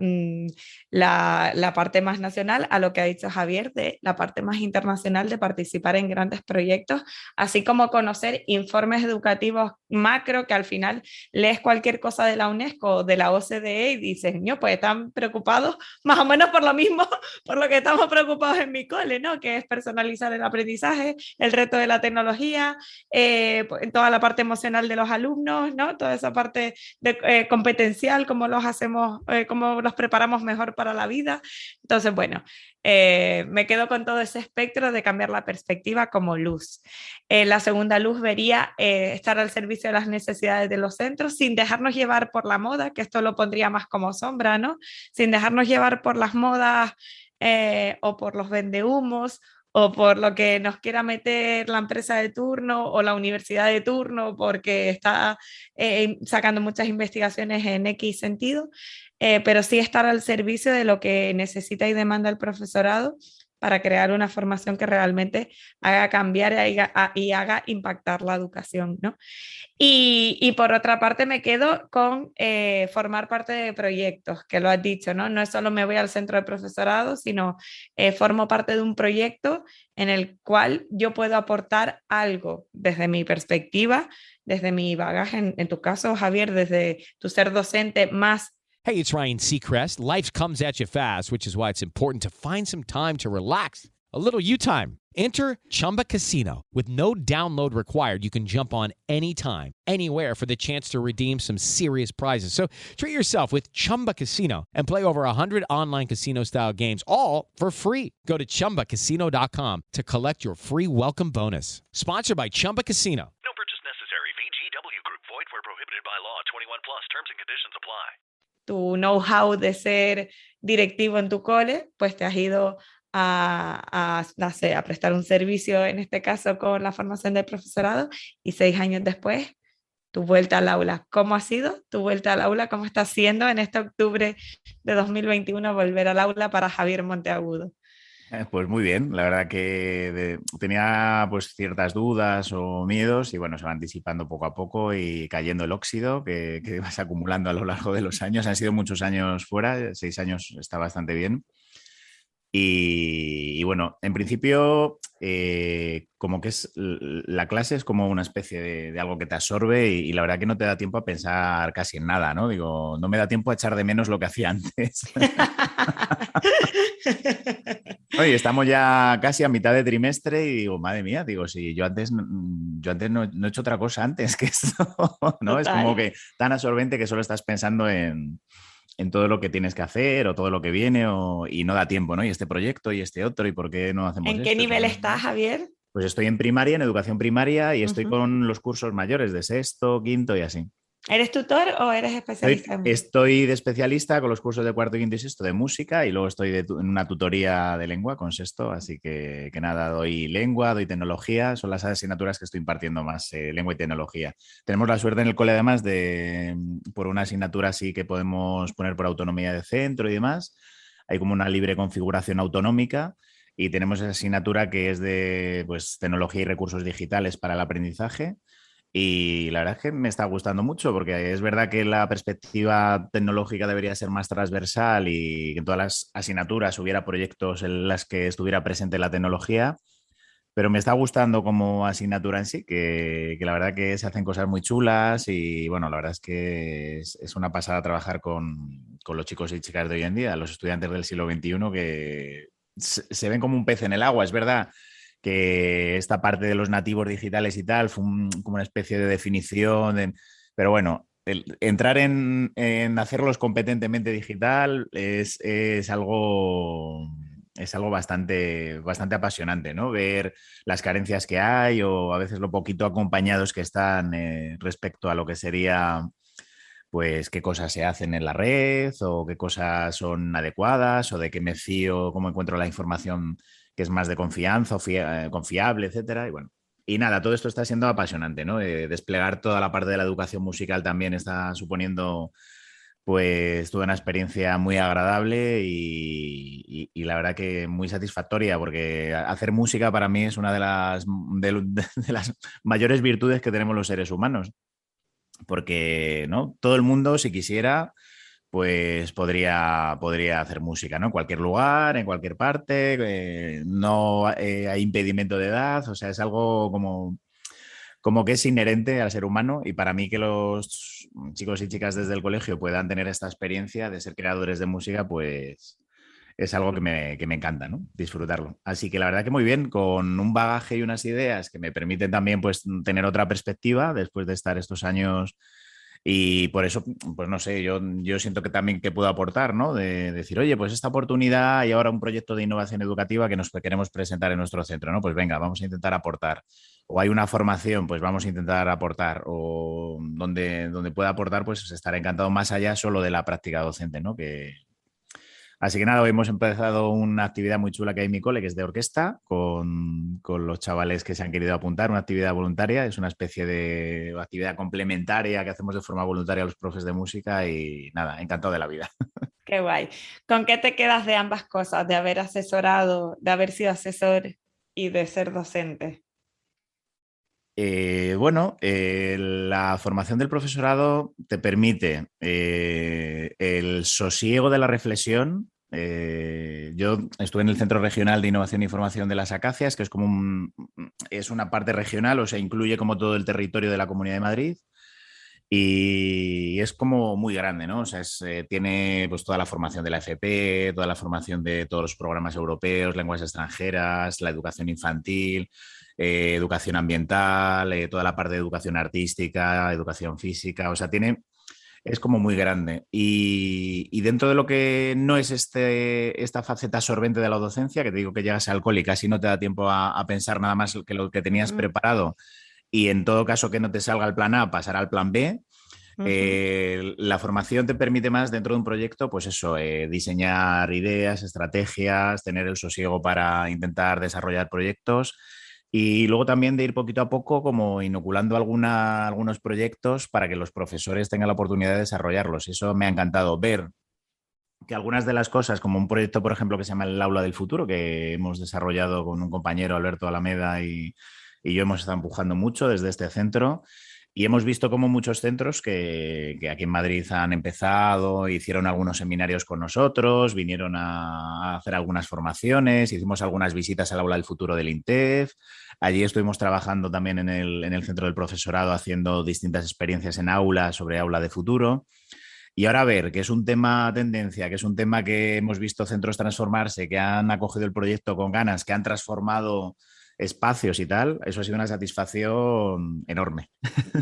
la parte más nacional, a lo que ha dicho Javier, de la parte más internacional, de participar en grandes proyectos, así como conocer informes educativos macro que al final lees cualquier cosa de la UNESCO o de la OCDE y dices, no, pues están preocupados más o menos por lo mismo, por lo que estamos preocupados en mi cole, ¿no? Que es personalizar el aprendizaje, el reto de la tecnología, toda la parte emocional de los alumnos, ¿no? Toda esa parte de, competencial, cómo los hacemos, cómo los preparamos mejor para la vida. Entonces, bueno, me quedo con todo ese espectro de cambiar la perspectiva como luz. La segunda luz vería estar al servicio de las necesidades de los centros sin dejarnos llevar por la moda, que esto lo pondría más como sombra, ¿no? Sin dejarnos llevar por las modas o por los vendehumos o por lo que nos quiera meter la empresa de turno o la universidad de turno porque está sacando muchas investigaciones en X sentido, pero sí estar al servicio de lo que necesita y demanda el profesorado para crear una formación que realmente haga cambiar y haga impactar la educación, ¿no? Y por otra parte me quedo con formar parte de proyectos, que lo has dicho, ¿no? No es solo me voy al centro de profesorado, sino formo parte de un proyecto en el cual yo puedo aportar algo desde mi perspectiva, desde mi bagaje, en tu caso, Javier, desde tu ser docente más. Hey, it's Ryan Seacrest. Life comes at you fast, which is why it's important to find some time to relax. A little you time. Enter Chumba Casino. With no download required, you can jump on anytime, anywhere for the chance to redeem some serious prizes. So treat yourself with Chumba Casino and play over 100 online casino-style games, all for free. Go to ChumbaCasino.com to collect your free welcome bonus. Sponsored by Chumba Casino. No purchase necessary. VGW Group. Void where prohibited by law. 21 plus. Terms and conditions apply. Tu know-how de ser directivo en tu cole, pues te has ido a prestar un servicio, en este caso con la formación del profesorado, y 6 años después, tu vuelta al aula. ¿Cómo ha sido tu vuelta al aula? ¿Cómo está siendo en este octubre de 2021 volver al aula para Javier Monteagudo? Pues muy bien, la verdad que tenía pues ciertas dudas o miedos y bueno, se van disipando poco a poco y cayendo el óxido que vas acumulando a lo largo de los años. Han sido muchos años fuera, 6 años está bastante bien. Y bueno, en principio, como que es la clase es como una especie de algo que te absorbe y la verdad que no te da tiempo a pensar casi en nada, ¿no? Digo, no me da tiempo a echar de menos lo que hacía antes. Oye, estamos ya casi a mitad de trimestre y digo, madre mía, digo, si yo antes no he hecho otra cosa antes que esto, ¿no? Es como que tan absorbente que solo estás pensando en todo lo que tienes que hacer o todo lo que viene y no da tiempo, ¿no? Y este proyecto y este otro y por qué no hacemos esto. ¿En qué nivel estás, Javier? Pues estoy en primaria, en educación primaria y estoy con los cursos mayores de sexto, quinto y así. ¿Eres tutor o eres especialista? Estoy de especialista con los cursos de cuarto, quinto y sexto de música y luego estoy en una tutoría de lengua con sexto, así que nada, doy lengua, doy tecnología, son las asignaturas que estoy impartiendo más, lengua y tecnología. Tenemos la suerte en el cole además por una asignatura así que podemos poner por autonomía de centro y demás, hay como una libre configuración autonómica y tenemos esa asignatura que es de pues, tecnología y recursos digitales para el aprendizaje. Y la verdad es que me está gustando mucho porque es verdad que la perspectiva tecnológica debería ser más transversal y que en todas las asignaturas hubiera proyectos en las que estuviera presente la tecnología, pero me está gustando como asignatura en sí, que la verdad que se hacen cosas muy chulas y bueno, la verdad es que es una pasada trabajar con los chicos y chicas de hoy en día, los estudiantes del siglo XXI que se ven como un pez en el agua, es verdad que esta parte de los nativos digitales y tal fue como una especie de definición, pero bueno, entrar en hacerlos competentemente digital es algo bastante apasionante, ¿no? Ver las carencias que hay o a veces lo poquito acompañados que están respecto a lo que sería pues qué cosas se hacen en la red o qué cosas son adecuadas o de qué me fío, cómo encuentro la información que es más de confianza o confiable, etcétera. Y bueno, y nada, todo esto está siendo apasionante, ¿no? Desplegar toda la parte de la educación musical también está suponiendo pues toda una experiencia muy agradable y la verdad que muy satisfactoria porque hacer música para mí es una de las mayores virtudes que tenemos los seres humanos. porque ¿no? Todo el mundo, si quisiera, pues podría hacer música, ¿no? En cualquier lugar, en cualquier parte, no hay impedimento de edad, o sea, es algo como que es inherente al ser humano y para mí que los chicos y chicas desde el colegio puedan tener esta experiencia de ser creadores de música, pues es algo que me encanta, ¿no? Disfrutarlo. Así que la verdad que muy bien, con un bagaje y unas ideas que me permiten también pues tener otra perspectiva después de estar estos años y por eso, pues no sé, yo siento que también que puedo aportar, ¿no? De decir, oye, pues esta oportunidad y ahora un proyecto de innovación educativa que nos queremos presentar en nuestro centro, ¿no? Pues venga, vamos a intentar aportar. O hay una formación, pues vamos a intentar aportar. O donde pueda aportar, pues estaré encantado más allá solo de la práctica docente, ¿no? Así que nada, hoy hemos empezado una actividad muy chula que hay en mi cole, que es de orquesta, con los chavales que se han querido apuntar, una actividad voluntaria, es una especie de actividad complementaria que hacemos de forma voluntaria a los profes de música y nada, encantado de la vida. Qué guay. ¿Con qué te quedas de ambas cosas? De haber asesorado, de haber sido asesor y de ser docente. La formación del profesorado te permite el sosiego de la reflexión. Yo estuve en el Centro Regional de Innovación e Información de las Acacias, que es como es una parte regional, o sea, incluye como todo el territorio de la Comunidad de Madrid. Y es como muy grande, ¿no? O sea, tiene pues toda la formación de la FP, toda la formación de todos los programas europeos, lenguas extranjeras, la educación infantil, educación ambiental, toda la parte de educación artística, educación física, o sea, es como muy grande. Y dentro de lo que no es esta faceta absorbente de la docencia, que te digo que llegas al cole y casi no te da tiempo a pensar nada más que lo que tenías preparado, y en todo caso que no te salga el plan A, pasar al plan B. La formación te permite más dentro de un proyecto, pues eso, diseñar ideas, estrategias, tener el sosiego para intentar desarrollar proyectos y luego también de ir poquito a poco como inoculando algunos proyectos para que los profesores tengan la oportunidad de desarrollarlos. Eso me ha encantado ver que algunas de las cosas, como un proyecto, por ejemplo, que se llama el Aula del Futuro, que hemos desarrollado con un compañero, Alberto Alameda, y yo hemos estado empujando mucho desde este centro y hemos visto cómo muchos centros que aquí en Madrid han empezado, hicieron algunos seminarios con nosotros, vinieron a hacer algunas formaciones, hicimos algunas visitas al Aula del Futuro del INTEF. Allí estuvimos trabajando también en el centro del profesorado haciendo distintas experiencias en aula sobre aula de futuro. Y ahora ver que es un tema tendencia, que es un tema que hemos visto centros transformarse, que han acogido el proyecto con ganas, que han transformado espacios y tal, eso ha sido una satisfacción enorme.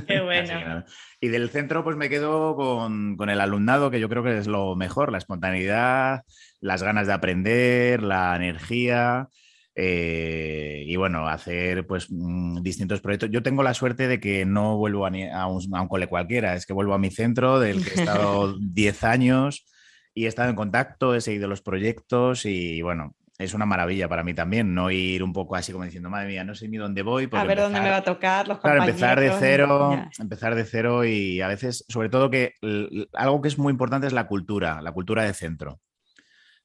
Qué bueno. Y del centro pues me quedo con el alumnado, que yo creo que es lo mejor, la espontaneidad, las ganas de aprender, la energía y bueno, hacer pues distintos proyectos. Yo tengo la suerte de que no vuelvo a un cole cualquiera, es que vuelvo a mi centro del que he estado 10 años y he estado en contacto, he seguido los proyectos y bueno, es una maravilla para mí también, no ir un poco así como diciendo, madre mía, no sé ni dónde voy. A ver dónde me va a tocar, los claro, compañeros. Empezar de cero y a veces, sobre todo que algo que es muy importante es la cultura de centro,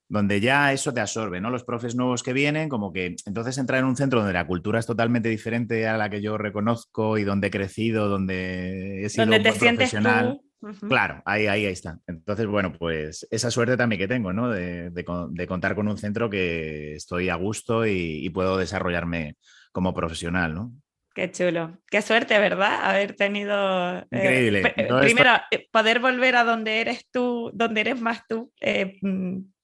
donde ya eso te absorbe, ¿no? Los profes nuevos que vienen, como que entonces entrar en un centro donde la cultura es totalmente diferente a la que yo reconozco y donde he crecido, donde he sido donde un te buen sientes profesional. tú. Claro, ahí está. Entonces, bueno, pues esa suerte también que tengo, ¿no? De contar con un centro que estoy a gusto y puedo desarrollarme como profesional, ¿no? Qué chulo. Qué suerte, ¿verdad? Haber tenido... Increíble. Primero, poder volver a donde eres tú, donde eres más tú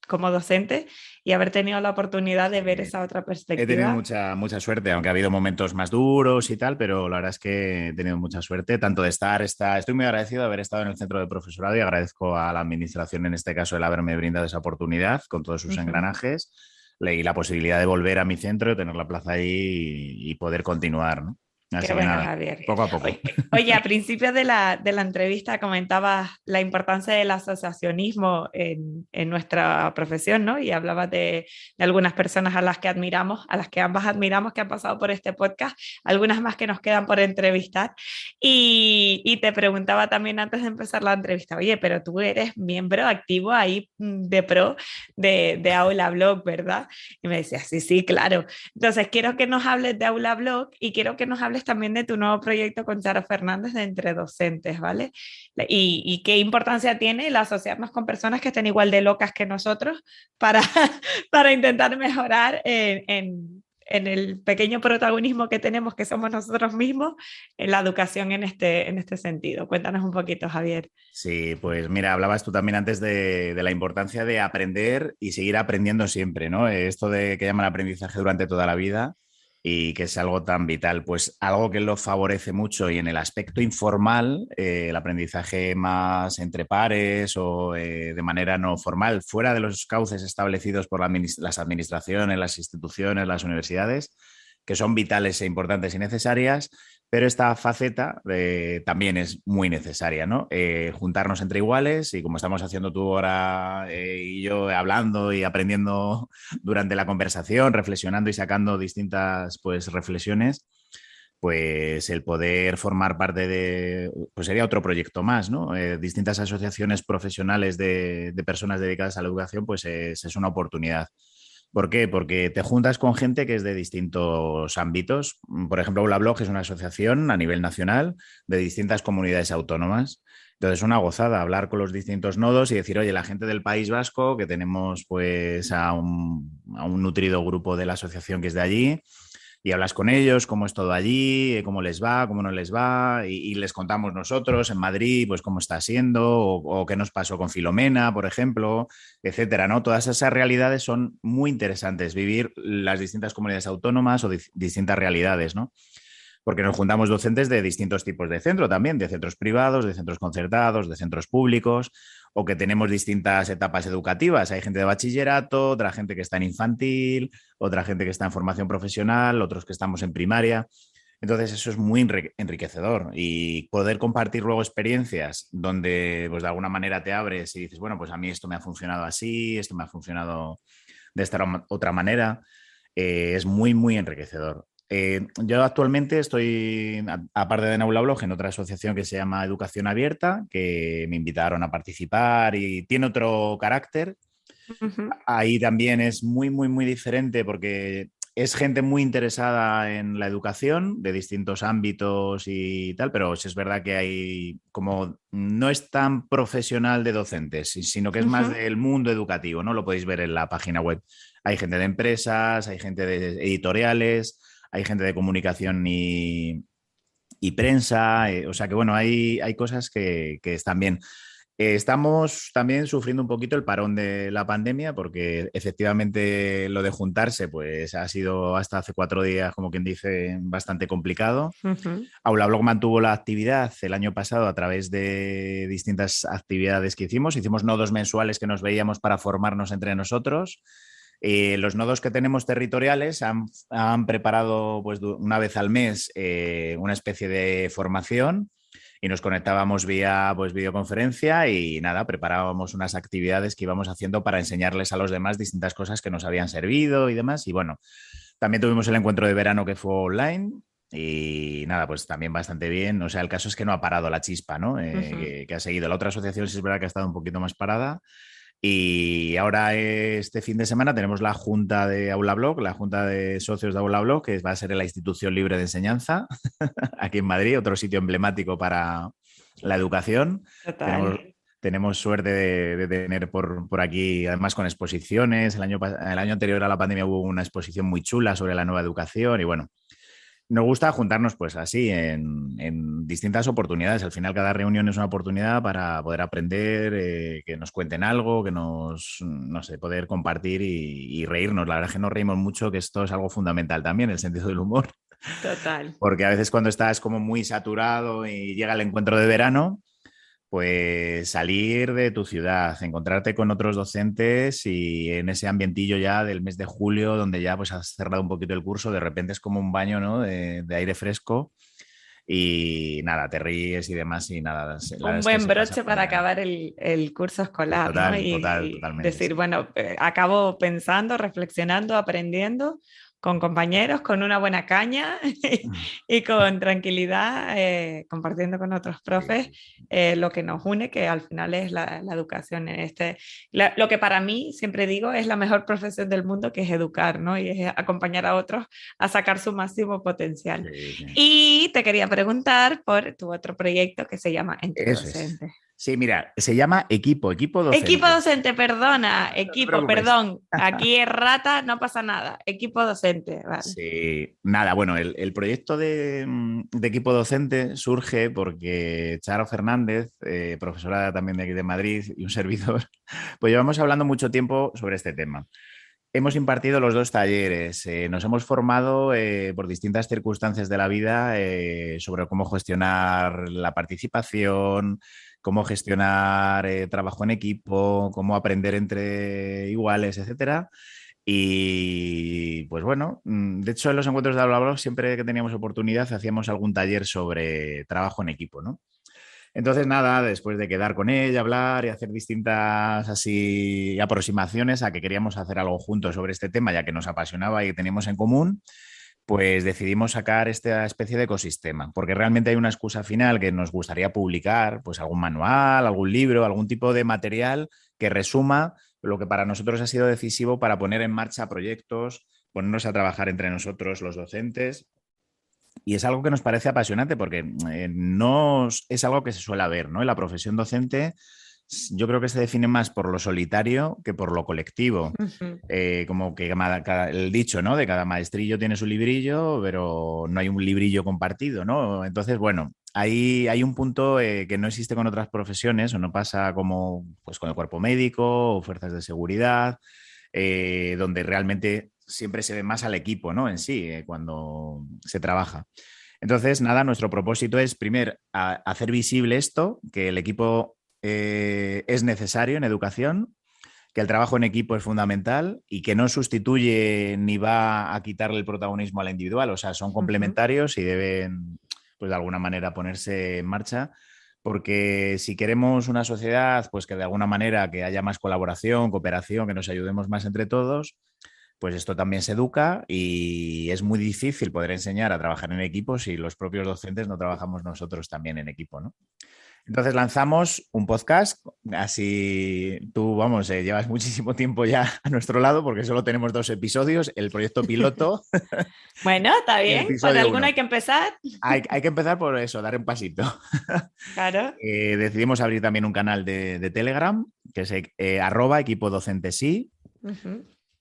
como docente y haber tenido la oportunidad de ver esa otra perspectiva. He tenido mucha suerte, aunque ha habido momentos más duros y tal, pero la verdad es que he tenido mucha suerte, tanto de estoy muy agradecido de haber estado en el centro de profesorado y agradezco a la administración, en este caso, el haberme brindado esa oportunidad con todos sus engranajes y la posibilidad de volver a mi centro, tener la plaza ahí y poder continuar, ¿no? Así Qué que bueno, nada, Javier. poco a poco. Oye, a principios de la entrevista comentabas la importancia del asociacionismo en nuestra profesión, ¿no? Y hablabas de algunas personas a las que admiramos, a las que ambas admiramos que han pasado por este podcast, algunas más que nos quedan por entrevistar. Y te preguntaba también antes de empezar la entrevista, oye, pero tú eres miembro activo ahí de pro de Aula Blog, ¿verdad? Y me decías, sí, claro. Entonces, quiero que nos hables de Aula Blog y quiero que nos hables hables también de tu nuevo proyecto con Charo Fernández de Entre Docentes, ¿vale? Y qué importancia tiene el asociarnos con personas que estén igual de locas que nosotros para, para intentar mejorar en el pequeño protagonismo que tenemos, que somos nosotros mismos, en la educación en este sentido. Cuéntanos un poquito, Javier. Sí, pues mira, hablabas tú también antes de la importancia de aprender y seguir aprendiendo siempre, ¿no? Esto de que llaman aprendizaje durante toda la vida y que es algo tan vital, pues algo que lo favorece mucho y en el aspecto informal, el aprendizaje más entre pares o de manera no formal, fuera de los cauces establecidos por las administraciones, las instituciones, las universidades, que son vitales e importantes y necesarias, pero esta faceta también es muy necesaria, ¿no? Juntarnos entre iguales y como estamos haciendo tú ahora y yo hablando y aprendiendo durante la conversación, reflexionando y sacando distintas pues, reflexiones, pues el poder formar parte pues sería otro proyecto más, ¿no? Distintas asociaciones profesionales de personas dedicadas a la educación, pues es una oportunidad. ¿Por qué? Porque te juntas con gente que es de distintos ámbitos. Por ejemplo, AulaBlog es una asociación a nivel nacional de distintas comunidades autónomas. Entonces, es una gozada hablar con los distintos nodos y decir, oye, la gente del País Vasco, que tenemos pues a un nutrido grupo de la asociación que es de allí, y hablas con ellos, cómo es todo allí, cómo les va, cómo no les va, y les contamos nosotros en Madrid, pues cómo está siendo, o qué nos pasó con Filomena, por ejemplo, etcétera, ¿no? Todas esas realidades son muy interesantes, vivir las distintas comunidades autónomas o distintas realidades, ¿no? Porque nos juntamos docentes de distintos tipos de centro también, de centros privados, de centros concertados, de centros públicos, o que tenemos distintas etapas educativas. Hay gente de bachillerato, otra gente que está en infantil, otra gente que está en formación profesional, otros que estamos en primaria. Entonces eso es muy enriquecedor y poder compartir luego experiencias donde pues de alguna manera te abres y dices, bueno, pues a mí esto me ha funcionado así, esto me ha funcionado de esta otra manera, es muy, muy enriquecedor. Yo actualmente estoy, aparte de AulaBlog, en otra asociación que se llama Educación Abierta, que me invitaron a participar y tiene otro carácter. Ahí también es muy, muy, muy diferente porque es gente muy interesada en la educación de distintos ámbitos y tal, pero sí es verdad que hay como no es tan profesional de docentes, sino que es más del mundo educativo, ¿no? Lo podéis ver en la página web. Hay gente de empresas, hay gente de editoriales, hay gente de comunicación y prensa, o sea que bueno, hay cosas que están bien. Estamos también sufriendo un poquito el parón de la pandemia porque efectivamente lo de juntarse pues ha sido hasta hace 4 días, como quien dice, bastante complicado. AulaBlog mantuvo la actividad el año pasado a través de distintas actividades que hicimos. Hicimos nodos mensuales que nos veíamos para formarnos entre nosotros. Los nodos que tenemos territoriales han preparado pues, una vez al mes una especie de formación y nos conectábamos vía pues, videoconferencia y nada, preparábamos unas actividades que íbamos haciendo para enseñarles a los demás distintas cosas que nos habían servido y demás. Y bueno, también tuvimos el encuentro de verano que fue online y nada, pues también bastante bien. O sea, el caso es que no ha parado la chispa, ¿no? Que ha seguido. La otra asociación sí es verdad que ha estado un poquito más parada. Y ahora este fin de semana tenemos la junta de AulaBlog, la junta de socios de AulaBlog, que va a ser en la Institución Libre de Enseñanza, aquí en Madrid, otro sitio emblemático para la educación. Tenemos suerte de tener por aquí, además con exposiciones. El año anterior a la pandemia hubo una exposición muy chula sobre la nueva educación y bueno, nos gusta juntarnos pues así en distintas oportunidades. Al final cada reunión es una oportunidad para poder aprender, que nos cuenten algo, que no sé, poder compartir y reírnos. La verdad es que nos reímos mucho, que esto es algo fundamental también, el sentido del humor. Total. Porque a veces cuando estás como muy saturado y llega el encuentro de verano, pues salir de tu ciudad, encontrarte con otros docentes y en ese ambientillo ya del mes de julio, donde ya pues has cerrado un poquito el curso, de repente es como un baño, ¿no? de aire fresco y nada, te ríes y demás y nada. Un buen broche para acabar el curso escolar, total, ¿no? Y totalmente. decir, bueno, acabo pensando, reflexionando, aprendiendo con compañeros, con una buena caña y con tranquilidad, compartiendo con otros profes lo que nos une, que al final es la educación. Lo que para mí, siempre digo, es la mejor profesión del mundo, que es educar, ¿no? Y es acompañar a otros a sacar su máximo potencial. Sí, sí. Y te quería preguntar por tu otro proyecto que se llama En tu Eso docente. es. Sí, mira, se llama Equipo Docente. Equipo docente, perdona, equipo, preocupes. perdón. Aquí es rata, no pasa nada. Equipo docente, vale. Sí, nada, bueno, el proyecto de Equipo Docente surge porque Charo Fernández, profesora también de aquí de Madrid, y un servidor, pues llevamos hablando mucho tiempo sobre este tema. Hemos impartido los 2 talleres, nos hemos formado por distintas circunstancias de la vida sobre cómo gestionar la participación, cómo gestionar trabajo en equipo, cómo aprender entre iguales, etcétera. Y pues bueno, de hecho en los encuentros de Habla siempre que teníamos oportunidad hacíamos algún taller sobre trabajo en equipo, ¿no? Entonces, nada, después de quedar con ella, hablar y hacer distintas así aproximaciones a que queríamos hacer algo juntos sobre este tema, ya que nos apasionaba y que teníamos en común, pues decidimos sacar esta especie de ecosistema, porque realmente hay una excusa final que nos gustaría publicar, pues algún manual, algún libro, algún tipo de material que resuma lo que para nosotros ha sido decisivo para poner en marcha proyectos, ponernos a trabajar entre nosotros los docentes. Y es algo que nos parece apasionante porque no es algo que se suele ver, ¿no? En la profesión docente yo creo que se define más por lo solitario que por lo colectivo. Como que el dicho, ¿no? De cada maestrillo tiene su librillo, pero no hay un librillo compartido, ¿no? Entonces, bueno, hay un punto que no existe con otras profesiones o no pasa como pues, con el cuerpo médico o fuerzas de seguridad, donde realmente siempre se ve más al equipo, ¿no? En sí, cuando se trabaja. Entonces, nada, nuestro propósito es, primero, hacer visible esto, que el equipo es necesario en educación, que el trabajo en equipo es fundamental y que no sustituye ni va a quitarle el protagonismo a la individual, o sea, son complementarios y deben, pues de alguna manera, ponerse en marcha, porque si queremos una sociedad, pues que de alguna manera que haya más colaboración, cooperación, que nos ayudemos más entre todos, pues esto también se educa y es muy difícil poder enseñar a trabajar en equipo si los propios docentes no trabajamos nosotros también en equipo, ¿no? Entonces lanzamos un podcast, así tú, vamos, llevas muchísimo tiempo ya a nuestro lado porque solo tenemos 2 episodios, el proyecto piloto. Bueno, está bien, por alguno hay que empezar. Hay que empezar por eso, dar un pasito. Claro. Decidimos abrir también un canal de Telegram, que es @equipodocentesí.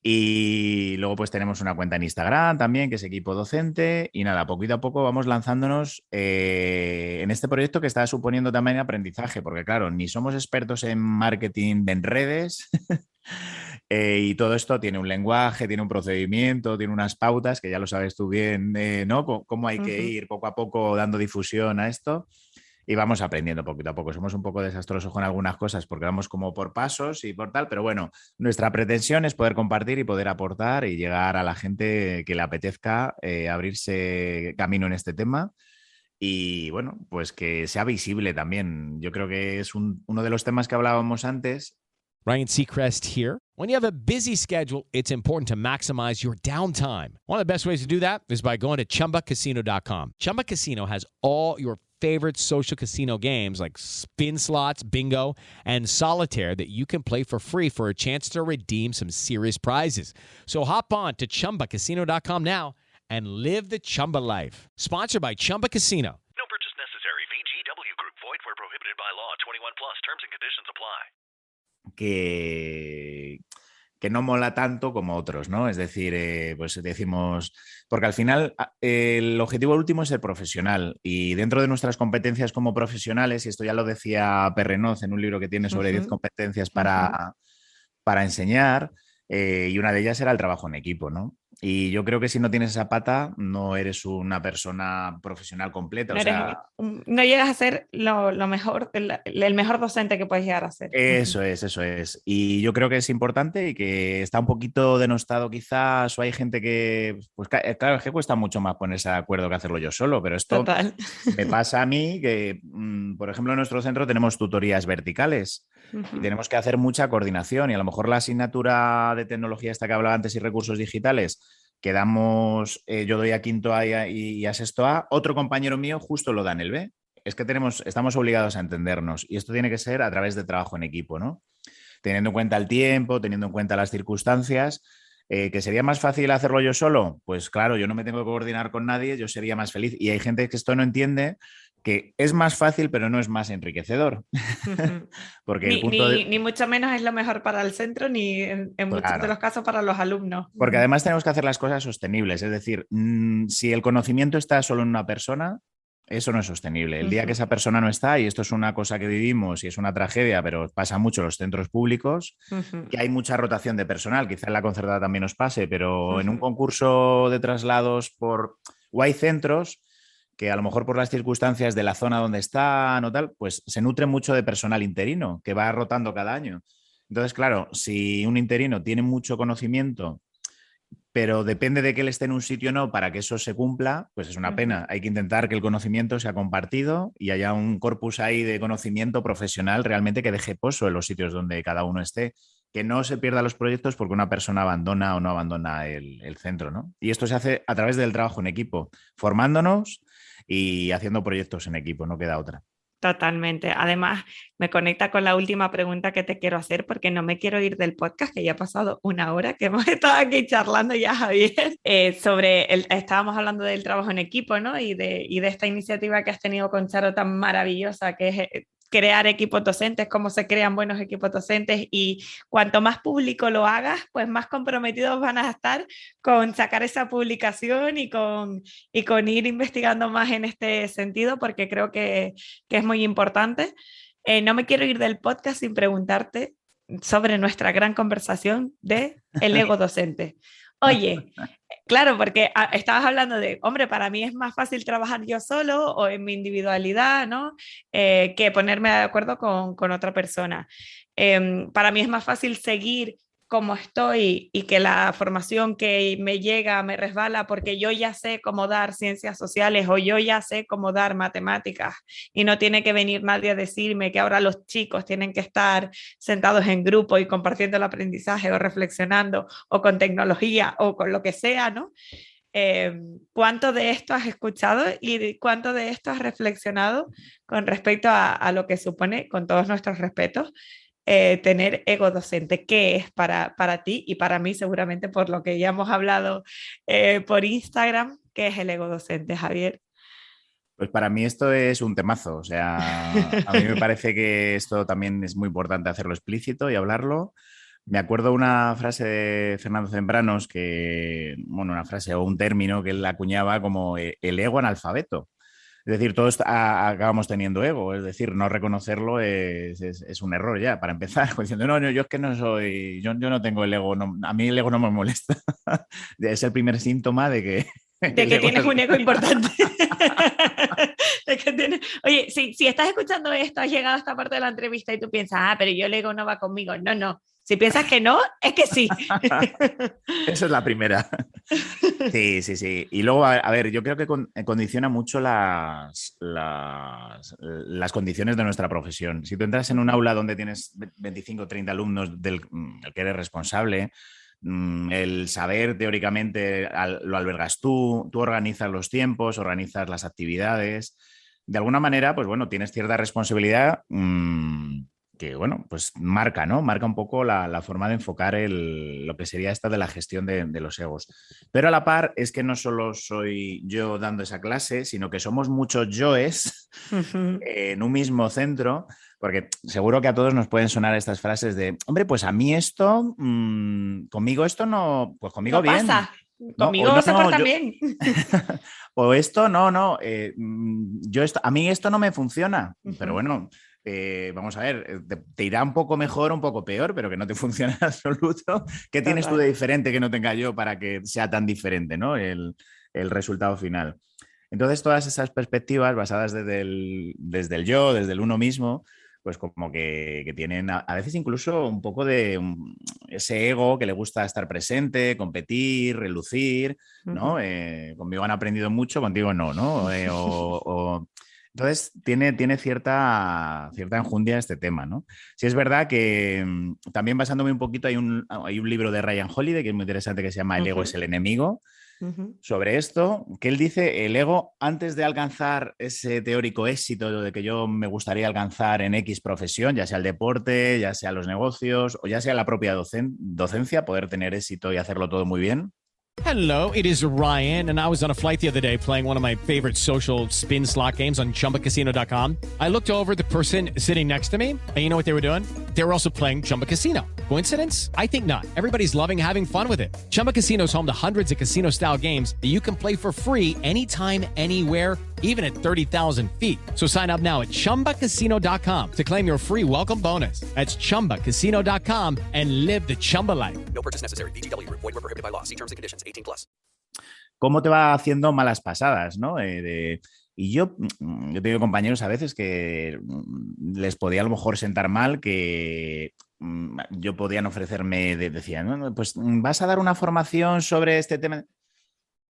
Y luego pues tenemos una cuenta en Instagram también, que es Equipo Docente. Y nada, poquito a poco vamos lanzándonos en este proyecto que está suponiendo también aprendizaje, porque claro, ni somos expertos en marketing en redes y todo esto tiene un lenguaje, tiene un procedimiento, tiene unas pautas, que ya lo sabes tú bien, ¿no? Cómo hay que ir poco a poco dando difusión a esto. Y vamos aprendiendo poquito a poco. Somos un poco desastrosos con algunas cosas porque vamos como por pasos y por tal, pero bueno, nuestra pretensión es poder compartir y poder aportar y llegar a la gente que le apetezca abrirse camino en este tema y bueno, pues que sea visible también. Yo creo que es uno de los temas que hablábamos antes. Ryan Seacrest here. When you have a busy schedule, it's important to maximize your downtime. One of the best ways to do that is by going to ChumbaCasino.com. Chumba Casino has all your favorite social casino games like spin slots, bingo, and solitaire that you can play for free for a chance to redeem some serious prizes. So hop on to ChumbaCasino.com now and live the Chumba life. Sponsored by Chumba Casino. No purchase necessary. VGW Group. Void where prohibited by law. 21 plus. Terms and conditions apply. Que no mola tanto como otros, ¿no? Es decir, pues decimos, porque al final el objetivo último es el profesional y dentro de nuestras competencias como profesionales, y esto ya lo decía Perrenoz en un libro que tiene sobre 10 competencias para enseñar, y una de ellas era el trabajo en equipo, ¿no? Y yo creo que si no tienes esa pata, no eres una persona profesional completa. No llegas a ser lo mejor, el mejor docente que puedes llegar a ser. Eso es. Y yo creo que es importante y que está un poquito denostado quizás, o hay gente que, pues claro, es que cuesta mucho más ponerse de acuerdo que hacerlo yo solo, pero esto me pasa a mí que, por ejemplo, en nuestro centro tenemos tutorías verticales y tenemos que hacer mucha coordinación y a lo mejor la asignatura de tecnología esta que hablaba antes y recursos digitales, quedamos, yo doy a quinto A y a sexto A, otro compañero mío justo lo da en el B. Es que estamos obligados a entendernos y esto tiene que ser a través de trabajo en equipo, ¿no? Teniendo en cuenta el tiempo, teniendo en cuenta las circunstancias. ¿Que sería más fácil hacerlo yo solo? Pues claro, yo no me tengo que coordinar con nadie, yo sería más feliz. Y hay gente que esto no entiende, que es más fácil, pero no es más enriquecedor. Porque el punto ni mucho menos es lo mejor para el centro, ni en muchos Claro. de los casos para los alumnos. Porque además tenemos que hacer las cosas sostenibles. Es decir, si el conocimiento está solo en una persona, eso no es sostenible. El día que esa persona no está, y esto es una cosa que vivimos y es una tragedia, pero pasa mucho en los centros públicos, que hay mucha rotación de personal. Quizá en la concertada también nos pase, pero en un concurso de traslados o hay centros que a lo mejor por las circunstancias de la zona donde están o tal, pues se nutre mucho de personal interino que va rotando cada año. Entonces, claro, si un interino tiene mucho conocimiento, pero depende de que él esté en un sitio o no para que eso se cumpla, pues es una pena. Hay que intentar que el conocimiento sea compartido y haya un corpus ahí de conocimiento profesional realmente que deje pozo en los sitios donde cada uno esté, que no se pierdan los proyectos porque una persona abandona o no abandona el centro, ¿no? Y esto se hace a través del trabajo en equipo, formándonos y haciendo proyectos en equipo, no queda otra. Totalmente. Además, me conecta con la última pregunta que te quiero hacer porque no me quiero ir del podcast, que ya ha pasado una hora que hemos estado aquí charlando ya, Javier, estábamos hablando del trabajo en equipo, ¿no? Y de esta iniciativa que has tenido con Charo tan maravillosa, que es crear equipos docentes, cómo se crean buenos equipos docentes, y cuanto más público lo hagas, pues más comprometidos van a estar con sacar esa publicación y con ir investigando más en este sentido, porque creo que es muy importante. No me quiero ir del podcast sin preguntarte sobre nuestra gran conversación de el ego docente. Oye, claro, porque estabas hablando de, hombre, para mí es más fácil trabajar yo solo o en mi individualidad, ¿no? Que ponerme de acuerdo con otra persona. Para mí es más fácil seguir como estoy y que la formación que me llega me resbala porque yo ya sé cómo dar ciencias sociales o yo ya sé cómo dar matemáticas y no tiene que venir nadie a decirme que ahora los chicos tienen que estar sentados en grupo y compartiendo el aprendizaje o reflexionando o con tecnología o con lo que sea, ¿no? ¿Cuánto de esto has escuchado y cuánto de esto has reflexionado con respecto a lo que supone, con todos nuestros respetos, tener ego docente? ¿Qué es para ti y para mí, seguramente por lo que ya hemos hablado por Instagram? ¿Qué es el ego docente, Javier? Pues para mí esto es un temazo. O sea, a mí me parece que esto también es muy importante hacerlo explícito y hablarlo. Me acuerdo una frase de Fernando Zembranos bueno, una frase o un término que él acuñaba como el ego analfabeto. Es decir, todos acabamos teniendo ego, es decir, no reconocerlo es un error ya, para empezar, diciendo, no, yo es que no soy, yo no tengo el ego, a mí el ego no me molesta. Es el primer síntoma de que... De que tienes un ego importante. Oye, si estás escuchando esto, has llegado a esta parte de la entrevista y tú piensas, pero yo el ego no va conmigo. No. Si piensas que no, es que sí. Esa es la primera. Sí. Y luego, a ver, yo creo que condiciona mucho las condiciones de nuestra profesión. Si tú entras en un aula donde tienes 25 o 30 alumnos del que eres responsable, el saber teóricamente lo albergas tú organizas los tiempos, organizas las actividades. De alguna manera, pues bueno, tienes cierta responsabilidad que, bueno, pues marca, ¿no? Marca un poco la forma de enfocar lo que sería esta de la gestión de los egos. Pero a la par es que no solo soy yo dando esa clase, sino que somos muchos yoes en un mismo centro, porque seguro que a todos nos pueden sonar estas frases de, hombre, pues a mí esto, conmigo esto no, pues conmigo no bien. pasa. Conmigo no, se porta bien. O esto, a mí esto no me funciona. Pero bueno, vamos a ver, te irá un poco mejor, un poco peor, pero que no te funciona en absoluto. ¿Qué tienes tú de diferente que no tenga yo para que sea tan diferente, ¿no? El resultado final. Entonces, todas esas perspectivas basadas desde el yo, desde el uno mismo, pues como que tienen a veces incluso un poco de ese ego que le gusta estar presente, competir, relucir, ¿no? Conmigo han aprendido mucho, contigo no, ¿no? Entonces, Entonces, tiene cierta enjundia este tema, ¿no? Sí es verdad que también basándome un poquito, hay un libro de Ryan Holiday que es muy interesante que se llama El ego es el enemigo, sobre esto, que él dice, el ego, antes de alcanzar ese teórico éxito de que yo me gustaría alcanzar en X profesión, ya sea el deporte, ya sea los negocios o ya sea la propia docencia, poder tener éxito y hacerlo todo muy bien. Hello, it is Ryan, and I was on a flight the other day playing one of my favorite social spin slot games on ChumbaCasino.com. I looked over at the person sitting next to me, and you know what they were doing? They were also playing Chumba Casino. Coincidence? I think not. Everybody's loving having fun with it. Chumba Casino is home to hundreds of casino-style games that you can play for free anytime, anywhere, even at 30,000 feet. So sign up now at ChumbaCasino.com to claim your free welcome bonus. That's ChumbaCasino.com and live the Chumba life. No purchase necessary. VGW Group. Void where prohibited by law. See terms and conditions. 18+. Cómo te va haciendo malas pasadas, ¿no? Y yo he tenido compañeros a veces que les podía a lo mejor sentar mal, que yo podían ofrecerme, decían, no, pues vas a dar una formación sobre este tema.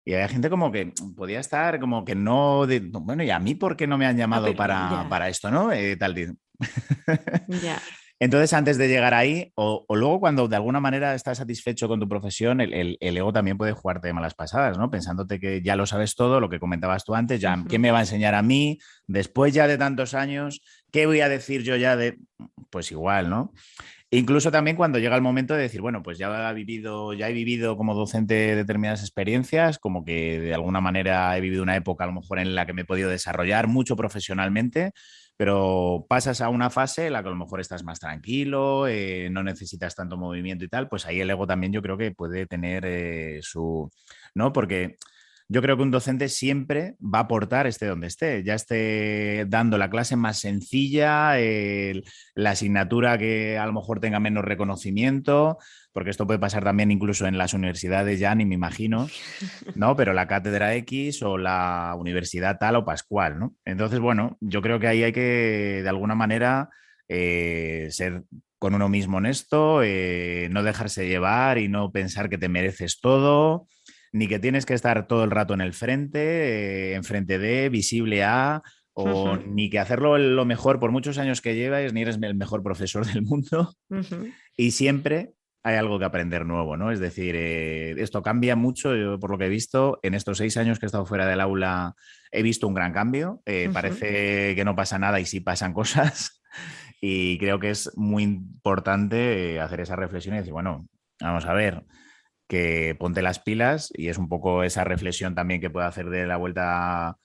Y había gente como que podía estar como que no, bueno, ¿y a mí por qué no me han llamado para esto, no? Tal. Ya. Entonces, antes de llegar ahí, o luego cuando de alguna manera estás satisfecho con tu profesión, el ego también puede jugarte malas pasadas, ¿no? Pensándote que ya lo sabes todo, lo que comentabas tú antes, ya, ¿qué me va a enseñar a mí? Después ya de tantos años, ¿qué voy a decir yo ya de...? Pues igual, ¿no? Incluso también cuando llega el momento de decir, bueno, pues ya he vivido como docente determinadas experiencias, como que de alguna manera he vivido una época a lo mejor en la que me he podido desarrollar mucho profesionalmente, pero pasas a una fase en la que a lo mejor estás más tranquilo, no necesitas tanto movimiento y tal, pues ahí el ego también yo creo que puede tener ¿no? Porque yo creo que un docente siempre va a aportar esté donde esté, ya esté dando la clase más sencilla, la asignatura que a lo mejor tenga menos reconocimiento, porque esto puede pasar también incluso en las universidades, ya ni me imagino, ¿no? Pero la cátedra X o la universidad tal o pascual, ¿no? Entonces, bueno, yo creo que ahí hay que, de alguna manera, ser con uno mismo honesto, no dejarse llevar y no pensar que te mereces todo, ni que tienes que estar todo el rato en el frente, enfrente de, visible a, o ni que hacerlo lo mejor por muchos años que llevas, ni eres el mejor profesor del mundo. Y siempre hay algo que aprender nuevo, ¿no? Es decir, esto cambia mucho. Yo, por lo que he visto, en estos 6 años que he estado fuera del aula, he visto un gran cambio. Parece que no pasa nada y sí pasan cosas. Y creo que es muy importante hacer esa reflexión y decir, bueno, vamos a ver, que ponte las pilas, y es un poco esa reflexión también que puedo hacer de la vuelta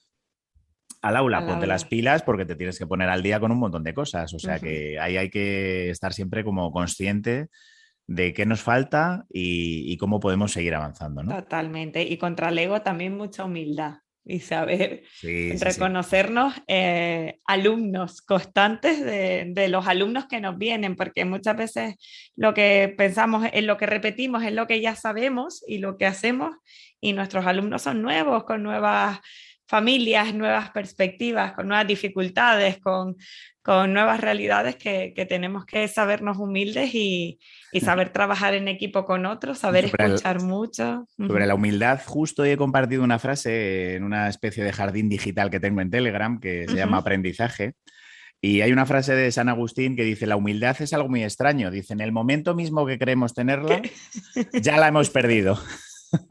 al aula, ponte las pilas porque te tienes que poner al día con un montón de cosas, o sea que ahí hay que estar siempre como consciente de qué nos falta y cómo podemos seguir avanzando, ¿no? Totalmente, y contra el ego también mucha humildad y saber reconocernos alumnos constantes de los alumnos que nos vienen, porque muchas veces lo que pensamos, en lo que repetimos es lo que ya sabemos y lo que hacemos, y nuestros alumnos son nuevos, con nuevas familias, nuevas perspectivas, con nuevas dificultades, con nuevas realidades que tenemos que sabernos humildes y saber trabajar en equipo con otros, saber escuchar mucho. Sobre la humildad, justo he compartido una frase en una especie de jardín digital que tengo en Telegram que se llama Aprendizaje. Y hay una frase de San Agustín que dice, la humildad es algo muy extraño. Dice, en el momento mismo que creemos tenerla, ya la hemos perdido.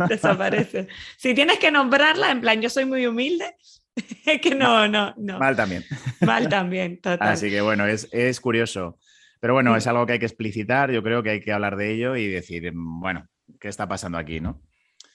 Desaparece. Si tienes que nombrarla, en plan, yo soy muy humilde, es que no. Mal también. Mal también, total. Así que bueno, es curioso. Pero bueno, es algo que hay que explicitar, yo creo que hay que hablar de ello y decir, bueno, ¿qué está pasando aquí, no?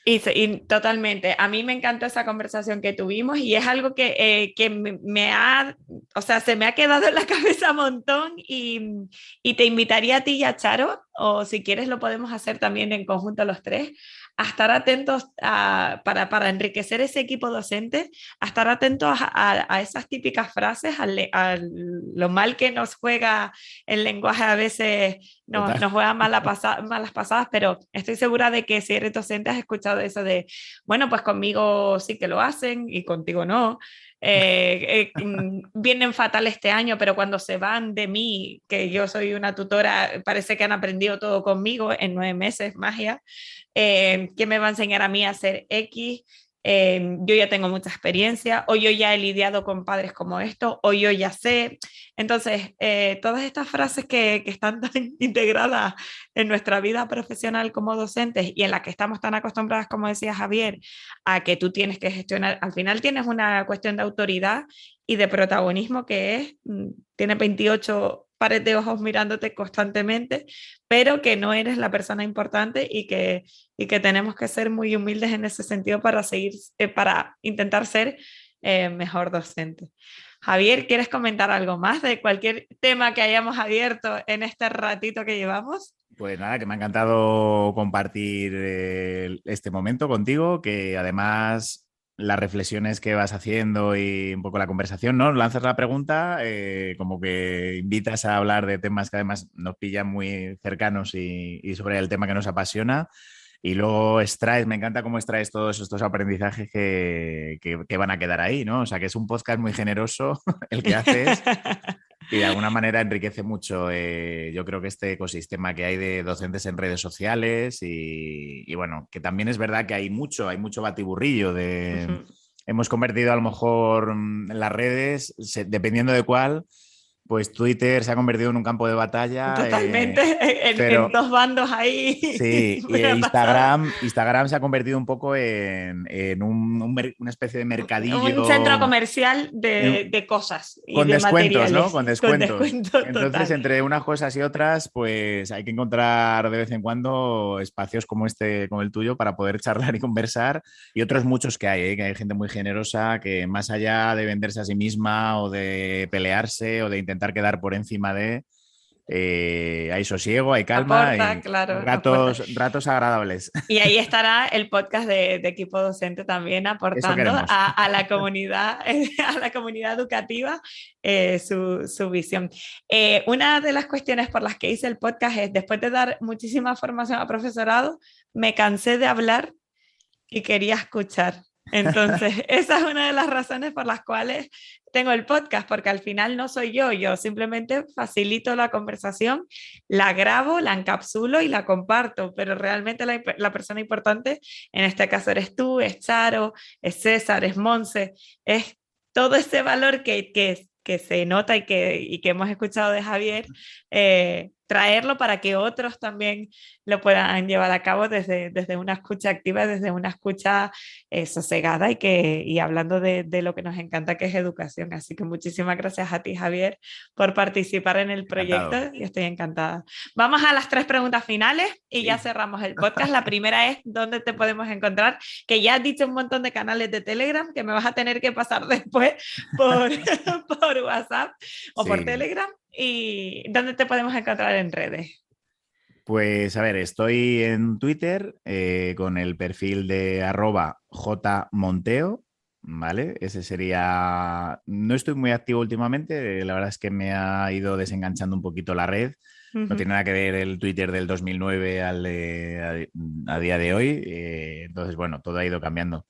Y totalmente, a mí me encantó esa conversación que tuvimos y es algo que se me ha quedado en la cabeza un montón y te invitaría a ti y a Charo, o si quieres lo podemos hacer también en conjunto los tres, a estar atentos para enriquecer ese equipo docente, a estar atentos a esas típicas frases, a lo mal que nos juega el lenguaje a veces, nos juega malas pasadas, pero estoy segura de que si eres docente has escuchado eso de, bueno, pues conmigo sí que lo hacen y contigo no. Vienen fatal este año, pero cuando se van de mí, que yo soy una tutora, parece que han aprendido todo conmigo en 9 meses, magia. ¿Qué me va a enseñar a mí a hacer X? yo ya tengo mucha experiencia, o yo ya he lidiado con padres como esto, o yo ya sé. Entonces, todas estas frases que están tan integradas en nuestra vida profesional como docentes y en las que estamos tan acostumbradas, como decía Javier, a que tú tienes que gestionar, al final tienes una cuestión de autoridad y de protagonismo que es, tienes 28 pares de ojos mirándote constantemente, pero que no eres la persona importante y que tenemos que ser muy humildes en ese sentido para seguir, para intentar ser mejor docente. Javier, ¿quieres comentar algo más de cualquier tema que hayamos abierto en este ratito que llevamos? Pues nada, que me ha encantado compartir este momento contigo, que además las reflexiones que vas haciendo y un poco la conversación, ¿no? Lanzas la pregunta, como que invitas a hablar de temas que además nos pillan muy cercanos y sobre el tema que nos apasiona. Y luego extraes, me encanta cómo extraes todos estos aprendizajes que van a quedar ahí, ¿no? O sea, que es un podcast muy generoso el que haces y de alguna manera enriquece mucho, yo creo que este ecosistema que hay de docentes en redes sociales y bueno, que también es verdad que hay mucho batiburrillo de... Ujú. Hemos convertido a lo mejor las redes, dependiendo de cuál, pues Twitter se ha convertido en un campo de batalla. Totalmente, Pero... en dos bandos ahí. Sí, y Instagram se ha convertido un poco en una especie de mercadillo. Un centro comercial de cosas y con de descuentos, materiales. ¿no? Con descuentos. Con descuento Entonces, total. entre unas cosas y otras, pues hay que encontrar de vez en cuando espacios como como el tuyo, para poder charlar y conversar. Y otros muchos que hay gente muy generosa que, más allá de venderse a sí misma o de pelearse o de intentar quedar por encima de... hay sosiego, hay calma, Aporta, y claro, aporta. ratos agradables. Y ahí estará el podcast de Equipo Docente también aportando queremos. a la comunidad, a la comunidad educativa su visión. Una de las cuestiones por las que hice el podcast es, después de dar muchísima formación a profesorado, me cansé de hablar y quería escuchar. Entonces, esa es una de las razones por las cuales tengo el podcast, porque al final no soy yo simplemente facilito la conversación, la grabo, la encapsulo y la comparto, pero realmente la persona importante en este caso eres tú, es Charo, es César, es Monse, es todo ese valor que se nota y que hemos escuchado de Javier, traerlo para que otros también lo puedan llevar a cabo desde una escucha activa, desde una escucha sosegada y hablando de lo que nos encanta, que es educación. Así que muchísimas gracias a ti, Javier, por participar en el proyecto. Encantado. Y estoy encantada. Vamos a las 3 preguntas finales y Sí. ya cerramos el podcast. La primera es, ¿dónde te podemos encontrar? Que ya has dicho un montón de canales de Telegram que me vas a tener que pasar después por, por WhatsApp o por Sí. Telegram. ¿Y dónde te podemos encontrar en redes? Pues a ver, estoy en Twitter con el perfil de @jmonteo, ¿vale? Ese sería... No estoy muy activo últimamente, la verdad es que me ha ido desenganchando un poquito la red. No tiene nada que ver el Twitter del 2009 a día de hoy, entonces bueno, todo ha ido cambiando.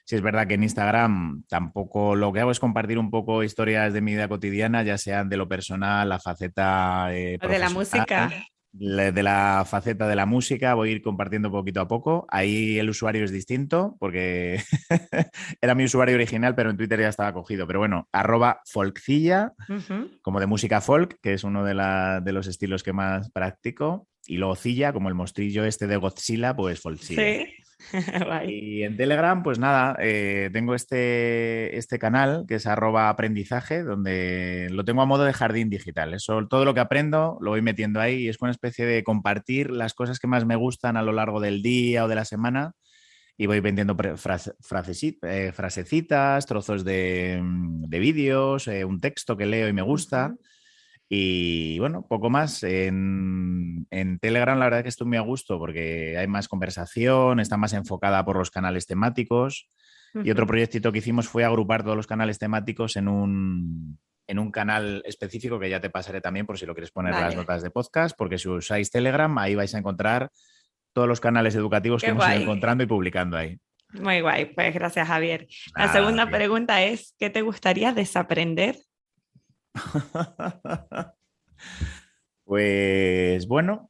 Sí, es verdad que en Instagram tampoco lo que hago es compartir un poco historias de mi vida cotidiana, ya sean de lo personal, la faceta De la profesional, música. de la faceta de la música, voy a ir compartiendo poquito a poco. Ahí el usuario es distinto porque era mi usuario original, pero en Twitter ya estaba cogido. Pero bueno, @folkcilla, como de música folk, que es uno de los estilos que más practico. Y luego Cilla, como el mostrillo este de Godzilla, pues Folkcilla. Sí. Y en Telegram, pues nada, tengo este canal que es @aprendizaje, donde lo tengo a modo de jardín digital. Eso, todo lo que aprendo lo voy metiendo ahí y es una especie de compartir las cosas que más me gustan a lo largo del día o de la semana y voy vendiendo frasecitas, trozos de vídeos, un texto que leo y me gusta. Y bueno, poco más. En Telegram la verdad es que estoy muy a gusto porque hay más conversación, está más enfocada por los canales temáticos. Y otro proyectito que hicimos fue agrupar todos los canales temáticos en un canal específico que ya te pasaré también por si lo quieres poner en las notas de podcast, porque si usáis Telegram ahí vais a encontrar todos los canales educativos que hemos ido encontrando y publicando ahí. Muy guay, pues gracias, Javier. La Nada, segunda bien. pregunta es, ¿qué te gustaría desaprender? Pues bueno,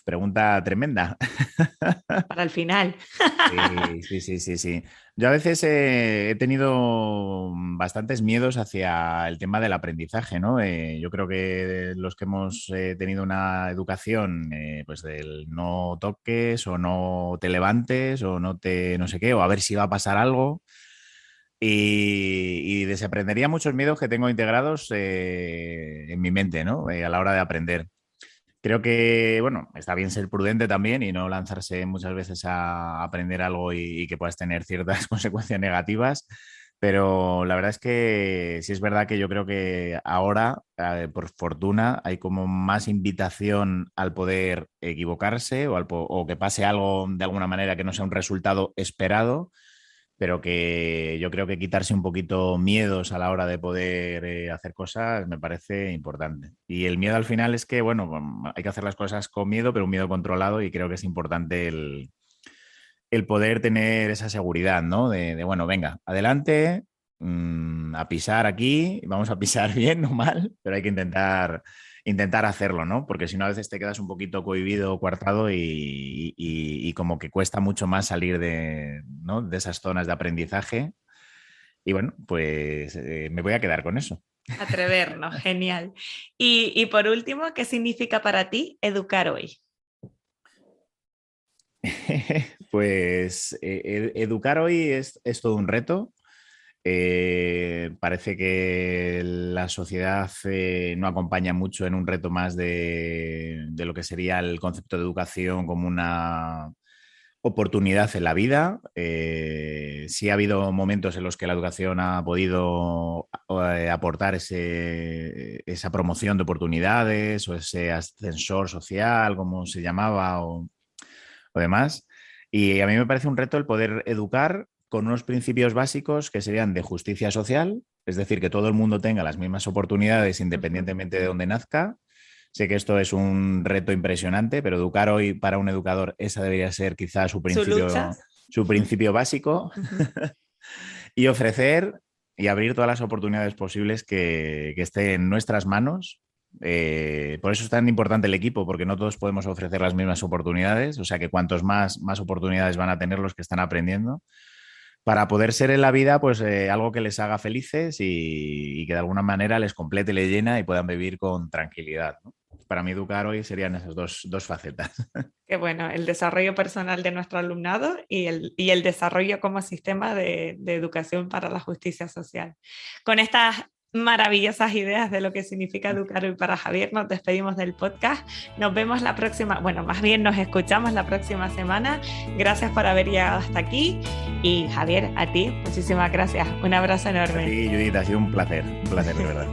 pregunta tremenda. Para el final. Sí. Yo a veces he tenido bastantes miedos hacia el tema del aprendizaje, ¿no? Yo creo que los que hemos tenido una educación, pues del no toques o no te levantes o no sé qué, o a ver si va a pasar algo. Y desaprendería muchos miedos que tengo integrados en mi mente, ¿no? A la hora de aprender. Creo que, bueno, está bien ser prudente también y no lanzarse muchas veces a aprender algo y que puedas tener ciertas consecuencias negativas, pero la verdad es que sí es verdad que yo creo que ahora, por fortuna, hay como más invitación al poder equivocarse o que pase algo de alguna manera que no sea un resultado esperado, pero que yo creo que quitarse un poquito miedos a la hora de poder hacer cosas me parece importante. Y el miedo al final es que, bueno, hay que hacer las cosas con miedo, pero un miedo controlado, y creo que es importante el poder tener esa seguridad, ¿no? Bueno, venga, adelante, a pisar aquí, vamos a pisar bien, no mal, pero hay que intentar hacerlo, ¿no? Porque si no, a veces te quedas un poquito cohibido o coartado y como que cuesta mucho más salir ¿no? de esas zonas de aprendizaje. Y bueno, pues me voy a quedar con eso. Atrevernos, genial. Y por último, ¿qué significa para ti educar hoy? Pues educar hoy es todo un reto. Parece que la sociedad no acompaña mucho en un reto más de lo que sería el concepto de educación como una oportunidad en la vida. Sí ha habido momentos en los que la educación ha podido aportar esa promoción de oportunidades o ese ascensor social, como se llamaba, o demás. Y a mí me parece un reto el poder educar con unos principios básicos que serían de justicia social, es decir, que todo el mundo tenga las mismas oportunidades independientemente de dónde nazca. Sé que esto es un reto impresionante, pero educar hoy para un educador, esa debería ser quizás su principio básico. Y ofrecer y abrir todas las oportunidades posibles que estén en nuestras manos. Por eso es tan importante el equipo, porque no todos podemos ofrecer las mismas oportunidades, o sea que cuantos más oportunidades van a tener los que están aprendiendo, para poder ser en la vida pues algo que les haga felices y que de alguna manera les complete, les llena y puedan vivir con tranquilidad, ¿no? Para mí educar hoy serían esas dos facetas. Que bueno, el desarrollo personal de nuestro alumnado y el desarrollo como sistema de educación para la justicia social. Con estas maravillosas ideas de lo que significa educar hoy para Javier, nos despedimos del podcast. Nos vemos la próxima, bueno, más bien nos escuchamos la próxima semana. Gracias por haber llegado hasta aquí. Y Javier, a ti, muchísimas gracias. Un abrazo enorme. Sí, Judith, ha sido un placer de verdad.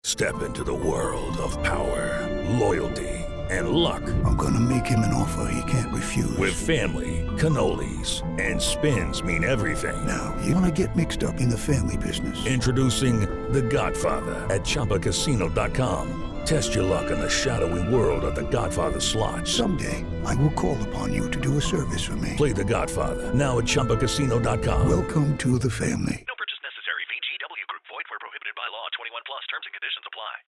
Step into the world of power, loyalty, and luck. I'm gonna make him an offer he can't refuse. With family, cannolis, and spins mean everything. Now, you wanna get mixed up in the family business. Introducing The Godfather at ChumbaCasino.com. Test your luck in the shadowy world of The Godfather slot. Someday, I will call upon you to do a service for me. Play The Godfather now at ChumbaCasino.com. Welcome to the family.